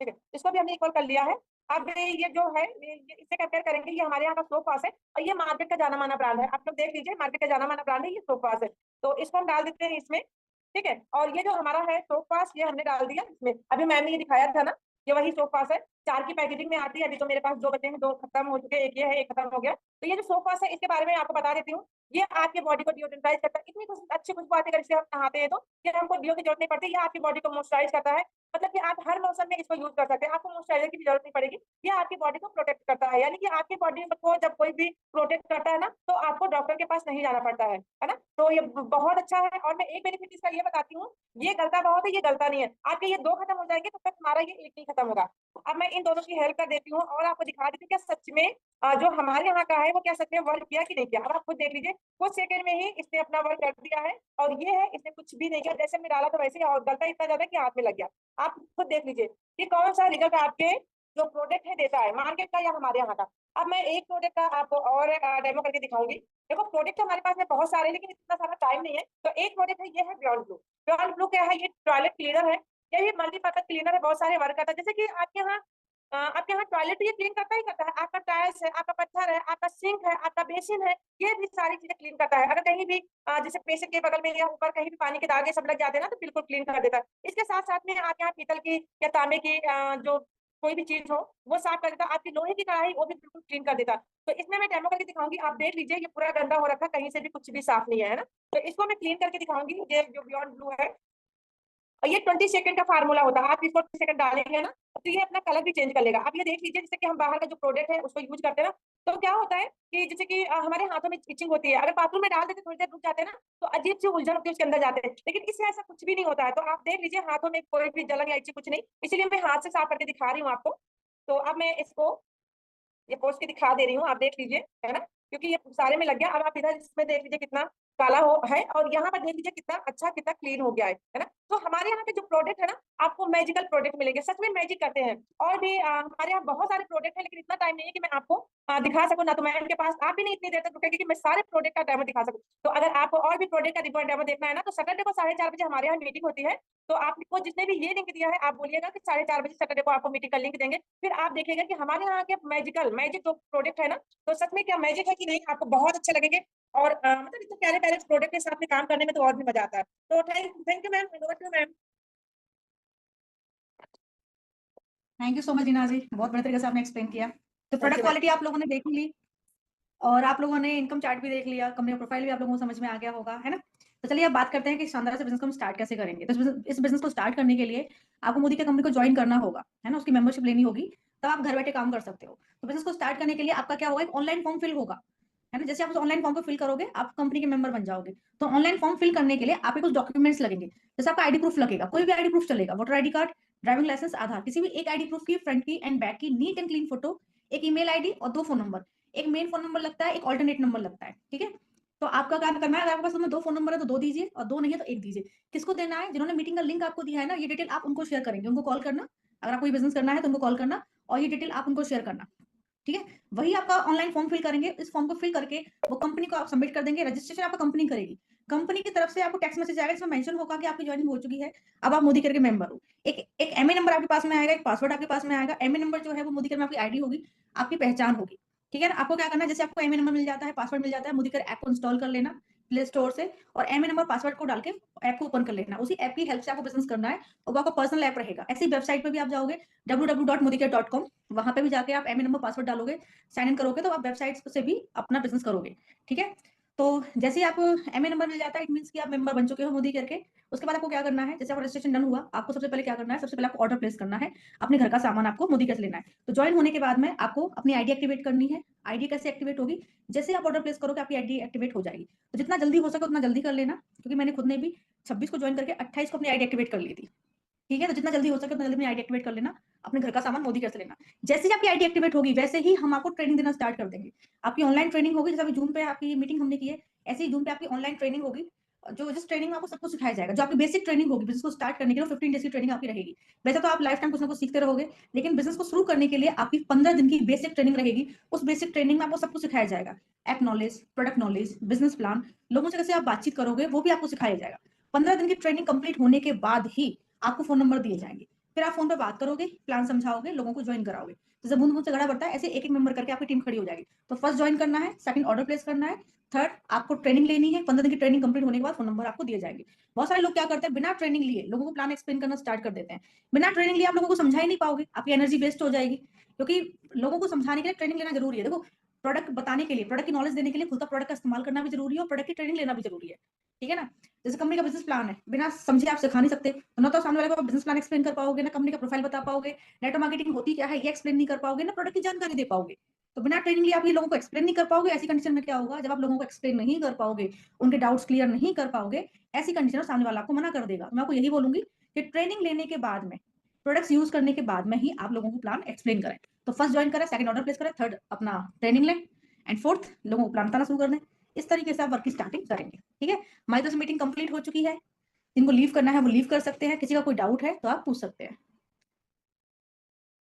ठीक है, इसको भी हमने इक्वल कर लिया है। अब ये जो है ये इससे कंपेयर करेंगे, ये हमारे यहाँ का सोप वाश है और ये मार्केट का जाना माना ब्रांड है, आप लोग देख लीजिए मार्केट का जाना माना ब्रांड है, ये सोप वाश है। तो इसको हम डाल देते हैं इसमें, ठीक है। और ये जो हमारा है सोप वाश ये हमने डाल दिया इसमें, अभी मैम ने ये दिखाया था ना, ये वही सोप वाश है, 4 की पैकेजिंग में आती है। अभी तो मेरे पास 2 बचे हैं, 2 खत्म हो चुके, एक ये है, एक खत्म हो गया। तो ये जो सोप वाश है इसके बारे में आपको बता देती हूँ, ये आपके बॉडी को डिओड्रेंटाइज करता है। इतनी अच्छी खुशबू आती है अगर इससे हम नहाते हैं तो ये हमको डीओ की जरूरत नहीं पड़ती, ये आपकी बॉडी को मॉइस्चराइज करता है। मतलब कि आप हर मौसम में इसको यूज कर सकते हैं, आपको मॉइस्चराइजर की भी जरूरत नहीं पड़ेगी, ये आपकी बॉडी को प्रोटेक्ट करता है। यानी कि आपकी बॉडी को जब कोई भी प्रोटेक्ट करता है ना तो आपको डॉक्टर के पास नहीं जाना पड़ता है ना। तो ये बहुत अच्छा है। और मैं एक बेनिफिट इसका ये बताती हूँ, ये गलता बहुत है, ये गलता नहीं है, आपके ये 2 खत्म हो जाएंगे तब तक हमारा ये एक नहीं खत्म होगा। अब मैं इन दोनों की हेल्प कर देती हूँ और आपको दिखा देती हूँ क्या सच में जो हमारे यहाँ का है वो क्या सच में वर्क किया कि नहीं किया। अब आप खुद देख लीजिए, कुछ सेकंड में ही इसने अपना वर्क कर दिया है और ये है इसने कुछ भी नहीं किया, जैसे हमने डाला था वैसे ही, और गलता इतना ज्यादा कि हाथ में लग गया। आप खुद देख लीजिए कि कौन सा रिजल्ट आपके जो प्रोडक्ट है देता है, मार्केट का या हमारे यहाँ का। अब मैं एक प्रोडक्ट का आपको और डेमो करके दिखाऊंगी। देखो प्रोडक्ट हमारे पास में बहुत सारे लेकिन इतना सारा टाइम नहीं है। तो एक प्रोडक्ट है, ये है बियॉन्ड ब्लू। बियॉन्ड ब्लू क्या है, ये टॉयलेट क्लीनर है, ये भी मल्टीपर्पज क्लीनर है, बहुत सारे वर्क करता है। जैसे कि आपके यहाँ टॉयलेट ये क्लीन करता ही करता है, आपका टाइल्स है, आपका पत्थर है, आपका सिंक है, आपका बेसिन है, ये भी सारी चीजें क्लीन करता है। अगर कहीं भी जैसे बेसिन के बगल में या ऊपर कहीं भी पानी के दागे सब लग जाते हैं ना तो बिल्कुल क्लीन कर देता है। इसके साथ साथ में आप यहाँ पीतल की या तांबे की जो कोई भी चीज हो वो साफ कर देता है, आपकी लोहे की कढ़ाई वो भी बिल्कुल क्लीन कर देता है। तो इसमें मैं डेमो करके दिखाऊंगी, आप देख लीजिए ये पूरा गंदा हो रखा है, कहीं से भी कुछ भी साफ नहीं है ना। तो इसको मैं क्लीन करके दिखाऊंगी, ये जो बियॉन्ड ब्लू है। और ये 20 सेकंड का फार्मूला होता है, आप इसको 20 सेकंड डालेंगे ना तो ये अपना कलर भी चेंज कर लेगा। आप ये देख लीजिए जैसे कि हम बाहर का जो प्रोडक्ट है उसको यूज करते हैं ना, तो क्या होता है कि जैसे कि हमारे हाथों में इचिंग होती है, अगर बाथरूम में डाल देते थोड़ी देर रुक जाते हैं ना तो अजीब सी उलझन होती है, उसके अंदर जाते हैं। लेकिन इससे ऐसा कुछ भी नहीं होता है। तो आप देख लीजिए हाथों में कोई भी जलन या इचिंग कुछ नहीं, इसीलिए मैं हाथ से साफ करके दिखा रही हूँ आपको। तो अब मैं इसको ये पोस्ट के दिखा दे रही हूँ, आप देख लीजिए, है ना, क्योंकि ये सारे में लग गया। अब आप इधर इसमें देख लीजिए कितना काला हो है और यहाँ पर देख लीजिए कितना अच्छा कितना क्लीन हो गया है ना। तो हमारे यहाँ के जो प्रोडक्ट है ना आपको मैजिकल प्रोडक्ट मिलेंगे, सच में मैजिक करते हैं। और भी हमारे यहाँ बहुत सारे प्रोडक्ट है लेकिन इतना टाइम नहीं है कि मैं आपको दिखा सकूँ ना, तो मैम के पास आप भी नहीं इतनी देर तक रुकेंगे कि मैं सारे प्रोडक्ट का डेमो दिखा सकूँ। तो अगर आपको और भी प्रोडक्ट का रिव्यू डेमो देखना है ना तो सैटरडे को 4:30 बजे हमारे यहाँ मीटिंग होती है। तो आपको जिसने भी ये लिंक दिया है आप बोलिएगा कि 4:30 बजे सैटरडे को आपको मीटिंग का लिंक देंगे, फिर आप देखिएगा कि हमारे यहाँ के मैजिक जो प्रोडक्ट है ना तो सच में क्या मैजिक है कि नहीं, आपको बहुत अच्छे लगेंगे। और मतलब इतने प्यारे प्यारे प्रोडक्ट के साथ में काम करने में तो और भी मजा आता है। तो thank you ma'am, ma'am. Thank you so much Reena ji, बहुत बढ़िया तरीके से आपने एक्सप्लेन किया। तो प्रोडक्ट क्वालिटी आप लोगों ने देख ली और आप लोगों ने इनकम चार्ट भी देख लिया, कंपनी प्रोफाइल भी आप लोगों को समझ में आ गया होगा, है ना। तो चलिए अब बात करते हैं कि शानदार से बिजनेस को हम स्टार्ट कैसे करेंगे। तो इस बिजनेस को स्टार्ट करने के लिए आपको मोदी के कंपनी को ज्वाइन करना होगा, है ना, उसकी मेंबरशिप लेनी होगी, तब आप घर बैठे काम कर सकते हो। तो बिजनेस को स्टार्ट करने के लिए आपका क्या होगा, एक ऑनलाइन फॉर्म फिल होगा, है ना। जैसे आप उस ऑनलाइन फॉर्म को फिल करोगे आप कंपनी के मेंबर बन जाओगे। तो ऑनलाइन फॉर्म फिल करने के लिए आपके कुछ डॉक्यूमेंट्स लगेंगे, जैसे आपका आईडी प्रूफ लगेगा, कोई भी आईडी प्रूफ चलेगा, voter ID card, driving licence, Aadhaar, किसी भी एक आईडी प्रूफ की फ्रंट की एंड बैक की नीट एंड क्लीन फोटो, एक ईमेल आईडी और 2 फोन नंबर। एक मेन फोन नंबर लगता है, एक ऑल्टरनेट नंबर लगता है, ठीक है। तो आपका काम करना है, अगर आपके पास 2 फोन नंबर है तो 2 दीजिए और 2 नहीं है तो 1 दीजिए। किसको देना है, जिन्होंने मीटिंग का लिंक आपको दिया है ना, ये डिटेल आप उनको शेयर करेंगे, उनको कॉल करना। अगर आपको ये बिजनेस करना है तो उनको कॉल करना और ये डिटेल आप उनको शेयर करना, ठीक है। वही आपका ऑनलाइन फॉर्म फिल करेंगे, इस फॉर्म को फिल करके वो कंपनी को आप सबमिट कर देंगे, रजिस्ट्रेशन आपका कंपनी करेगी। कंपनी की तरफ से आपको टेक्स्ट मैसेज आएगा जिसमें मेंशन होगा कि आपकी ज्वाइनिंग हो चुकी है, अब आप मोदी केयर के मेंबर हो। एक एमए नंबर आपके पास में आएगा, एक पासवर्ड आपके पास में आएगा। एमए नंबर जो है वो मोदी केयर में आपकी आईडी होगी, आपकी पहचान होगी, ठीक है ना। आपको क्या करना है, जैसे आपको एमए नंबर मिल जाता है, पासवर्ड मिल जाता है, मोदी केयर ऐप को इंस्टॉल कर लेना, प्ले स्टोर से और एमए नंबर पासवर्ड को डाल के ऐप को ओपन कर लेना। उसी ऐप की हेल्प से आपको बिजनेस करना है और वो आपका पर्सनल ऐप रहेगा। ऐसी वेबसाइट पे भी आप जाओगे www.mudicare.com, वहां पे भी जाके आप एमए नंबर पासवर्ड डालोगे, साइन इन करोगे, तो आप वेबसाइट से भी अपना बिजनेस करोगे। ठीक है, तो जैसे ही आपको एमए नंबर मिल जाता है, इट मींस कि आप मेंबर बन चुके हो मोदी केयर के। उसके बाद आपको क्या करना है, जैसे आपका रजिस्ट्रेशन डन हुआ, आपको सबसे पहले क्या करना है, सबसे पहले आपको ऑर्डर प्लेस करना है, अपने घर का सामान आपको मोदी केयर से लेना है। तो ज्वाइन होने के बाद में आपको अपनी आईडी एक्टिवेट करनी है। आईडी कैसे एक्टिवेट होगी, जैसे आप ऑर्डर प्लेस करोगे आपकी आईडी एक्टिवेट हो जाएगी। तो जितना जल्दी हो सके उतना जल्दी कर लेना, क्योंकि मैंने खुद ने भी 26 को ज्वाइन करके 28 को अपनी आईडी एक्टिवेट कर ली थी। ठीक है, तो जितना जल्दी हो सके उतना जल्दी अपनी आईडी एक्टिवेट कर लेना, अपने घर का सामान मोदी केयर से लेना। जैसे ही आपकी आईडी एक्टिवेट होगी वैसे ही हम आपको ट्रेनिंग देना स्टार्ट कर देंगे। आपकी ऑनलाइन ट्रेनिंग होगी, जैसे अभी जून पे आपकी मीटिंग हमने की है, ऐसे ही जून पे आपकी ऑनलाइन ट्रेनिंग होगी। जो जिस ट्रेनिंग में आपको सब कुछ सिखाया जाएगा, जो आपकी बेसिक ट्रेनिंग होगी बिजनेस को स्टार्ट करने के लिए, 15 डेज की ट्रेनिंग आपकी रहेगी। वैसे तो आप लाइफ टाइम कुछ ना कुछ सीखते रहोगे, लेकिन बिजनेस को शुरू करने के लिए आपकी 15 दिन की बेसिक ट्रेनिंग रहेगी। उस बेसिक ट्रेनिंग में आपको सब कुछ सिखाया जाएगा, app knowledge, product knowledge, business plan, लोगों से कैसे आप बातचीत करोगे वो भी आपको सिखाया जाएगा। 15 दिन की ट्रेनिंग कंप्लीट होने के बाद ही आपको फोन नंबर दिए जाएंगे, फिर आप फोन पे बात करोगे, प्लान समझाओगे, लोगों को ज्वाइन कराओगे। जैसे बूंद बूंद से घड़ा बढ़ता है, ऐसे एक एक मेंबर करके आपकी टीम खड़ी हो जाएगी। तो फर्स्ट ज्वाइन करना है, सेकंड ऑर्डर प्लेस करना है, थर्ड आपको ट्रेनिंग लेनी है। 15 दिन की ट्रेनिंग कंप्लीट होने के बाद फोन नंबर आपको दिए जाएंगे। बहुत सारे लोग क्या करते हैं, बिना ट्रेनिंग लिए लोगों को प्लान एक्सप्लेन करना स्टार्ट कर देते हैं। बिना ट्रेनिंग लिए आप लोगों को समझा ही नहीं पाओगे, आपकी एनर्जी वेस्ट हो जाएगी। क्योंकि लोगों को समझाने के लिए ट्रेनिंग लेना जरूरी है। देखो, प्रोडक्ट बताने के लिए, प्रोडक्ट की नॉलेज देने के लिए खुद का प्रोडक्ट का इस्तेमाल करना भी जरूरी है और प्रोडक्ट की ट्रेनिंग लेना भी जरूरी है। ठीक है ना, जैसे कंपनी का बिजनेस प्लान है, बिना समझे आप सिखा नहीं सकते। तो ना तो सामने वाले को बिजनेस प्लान एक्सप्लेन कर पाओगे, ना कंपनी का प्रोफाइल बता पाओगे, नेटवर्क मार्केटिंग होती क्या है ये एक्सप्लेन नहीं कर पाओगे, ना प्रोडक्ट की जानकारी दे पाओगे। तो बिना ट्रेनिंग लिए आप ये लोगों को एक्सप्लेन नहीं कर पाओगे। ऐसी कंडीशन में क्या होगा, जब आप लोगों को एक्सप्लेन नहीं कर पाओगे, उनके डाउट्स क्लियर नहीं कर पाओगे, ऐसी कंडीशन में सामने वाला आपको मना कर देगा। तो मैं आपको यही बोलूंगी कि ट्रेनिंग लेने के बाद में, प्रोडक्ट्स यूज करने के बाद में ही आप लोगों को प्लान एक्सप्लेन करें। तो फर्स्ट ज्वाइन करें, सेकंड ऑर्डर प्लेस करें, थर्ड अपना ट्रेनिंग लें, एंड फोर्थ लोगों को प्लान बताना शुरू कर दें। इस तरीके से आप वर्क की स्टार्टिंग करेंगे। ठीक है, हमारी तरफ से मीटिंग कंप्लीट हो चुकी है। जिनको लीव करना है वो लीव कर सकते हैं, किसी का कोई डाउट है तो आप पूछ सकते हैं।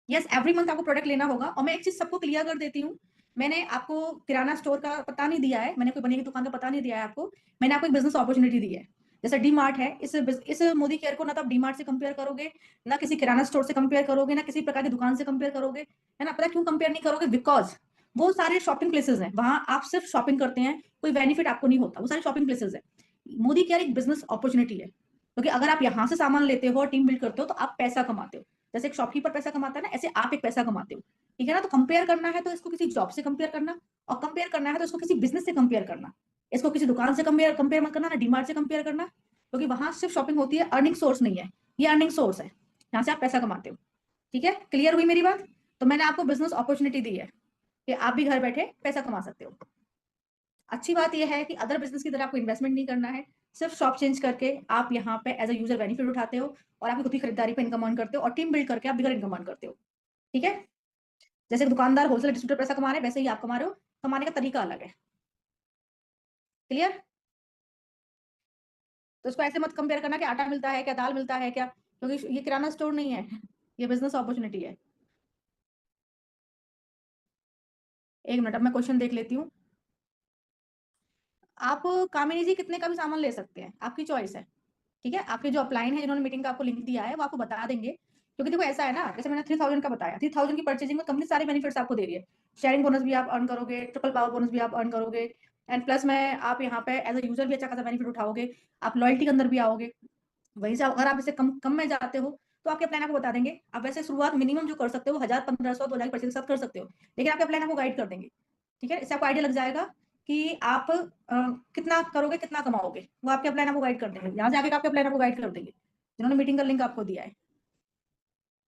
यस, एवरी मंथ आपको प्रोडक्ट लेना होगा। और मैं एक चीज सबको क्लियर कर देती हूँ, मैंने आपको किराना स्टोर का पता नहीं दिया है, मैंने कोई बनी की दुकान का पता नहीं दिया है आपको। मैंने आपको एक बिजनेस अपॉर्चुनिटी दी है। जैसे डी मार्ट है, इस मोदी केयर को ना तो आप डी मार्ट से कंपेयर करोगे, ना किसी किराना स्टोर से कंपेयर करोगे, ना किसी प्रकार की दुकान से कंपेयर करोगे, है ना। पता क्यों कंपेयर नहीं करोगे, बिकॉज वो सारे शॉपिंग प्लेसेस हैं, वहां आप सिर्फ शॉपिंग करते हैं, कोई बेनिफिट आपको नहीं होता। वो सारे शॉपिंग प्लेसेस है। मोदी केयर एक बिजनेस अपॉर्चुनिटी है, क्योंकि अगर आप यहाँ से सामान लेते हो, टीम बिल्ड करते हो, तो आप पैसा कमाते हो। जैसे एक शॉपकीपर पैसा कमाता है ना, ऐसे आप एक पैसा कमाते हो। ठीक है ना, तो कंपेयर करना है तो इसको किसी जॉब से कंपेयर करना, और कंपेयर करना है तो इसको किसी बिजनेस से कंपेयर करना। इसको किसी दुकान से कंपेयर कंपेयर मत करना, ना डीमार्ट से कंपेयर करना, क्योंकि वहां सिर्फ शॉपिंग होती है, अर्निंग सोर्स नहीं है। ये अर्निंग सोर्स है, यहाँ से आप पैसा कमाते हो। ठीक है, क्लियर हुई मेरी बात। तो मैंने आपको बिजनेस अपॉर्चुनिटी दी है कि आप भी घर बैठे पैसा कमा सकते हो। अच्छी बात यह है कि अदर बिजनेस की तरह आपको इन्वेस्टमेंट नहीं करना है, सिर्फ शॉप चेंज करके आप यहाँ पे एज अ यूजर बेनिफिट उठाते हो, और आपकी खुद की खरीदारी पे इनकम अर्न करते हो, और टीम बिल्ड करके आप बिगर इनकम अर्न करते हो। ठीक है, जैसे दुकानदार होलसेल डिस्ट्रीब्यूटर पैसा कमा रहे हैं, वैसे ही आप कमा रहे हो, कमाने का तरीका अलग है। क्लियर। तो इसको ऐसे मत कंपेयर करना कि आटा मिलता है क्या, दाल मिलता है क्या, क्योंकि ये किराना स्टोर नहीं है, ये बिजनेस अपॉर्चुनिटी है। एक मिनट, अब मैं क्वेश्चन देख लेती हूँ। आप कामिनी जी कितने का भी सामान ले सकते हैं, आपकी चॉइस है। ठीक है, आपके जो अपलाइन है, जिन्होंने मीटिंग का आपको लिंक दिया है, वो आपको बता देंगे। क्योंकि देखो ऐसा है ना, जैसे मैंने 3000 का बताया, 3000 की परचेजिंग में कंपनी सारे बेनिफिट्स आपको दे रही है। शेयरिंग बोनस भी आप अर्न करोगे, ट्रिपल पावर बोनस भी आप अर्न करोगे, एंड प्लस में आप यहाँ पे एज अ यूजर भी अच्छा खासा बेनिफिट उठाओगे। आप लॉयल्टी के अंदर भी आओगे। वहीं से अगर आप इसे कम कम में जाते हो तो आपके प्लान आपको बता देंगे। आप वैसे शुरुआत मिनिमम जो कर सकते हो 1000, 1500, 2000 परचेज के साथ कर सकते हो, लेकिन आपके प्लान आपको गाइड कर देंगे। ठीक है, इससे आपको आइडिया लग जाएगा कि आप कितना करोगे, कितना कमाओगे, वो आपके प्लान आपको गाइड कर देंगे। यहाँ से आगे का आपके प्लान आपको गाइड कर देंगे, जिन्होंने मीटिंग का लिंक आपको दिया है।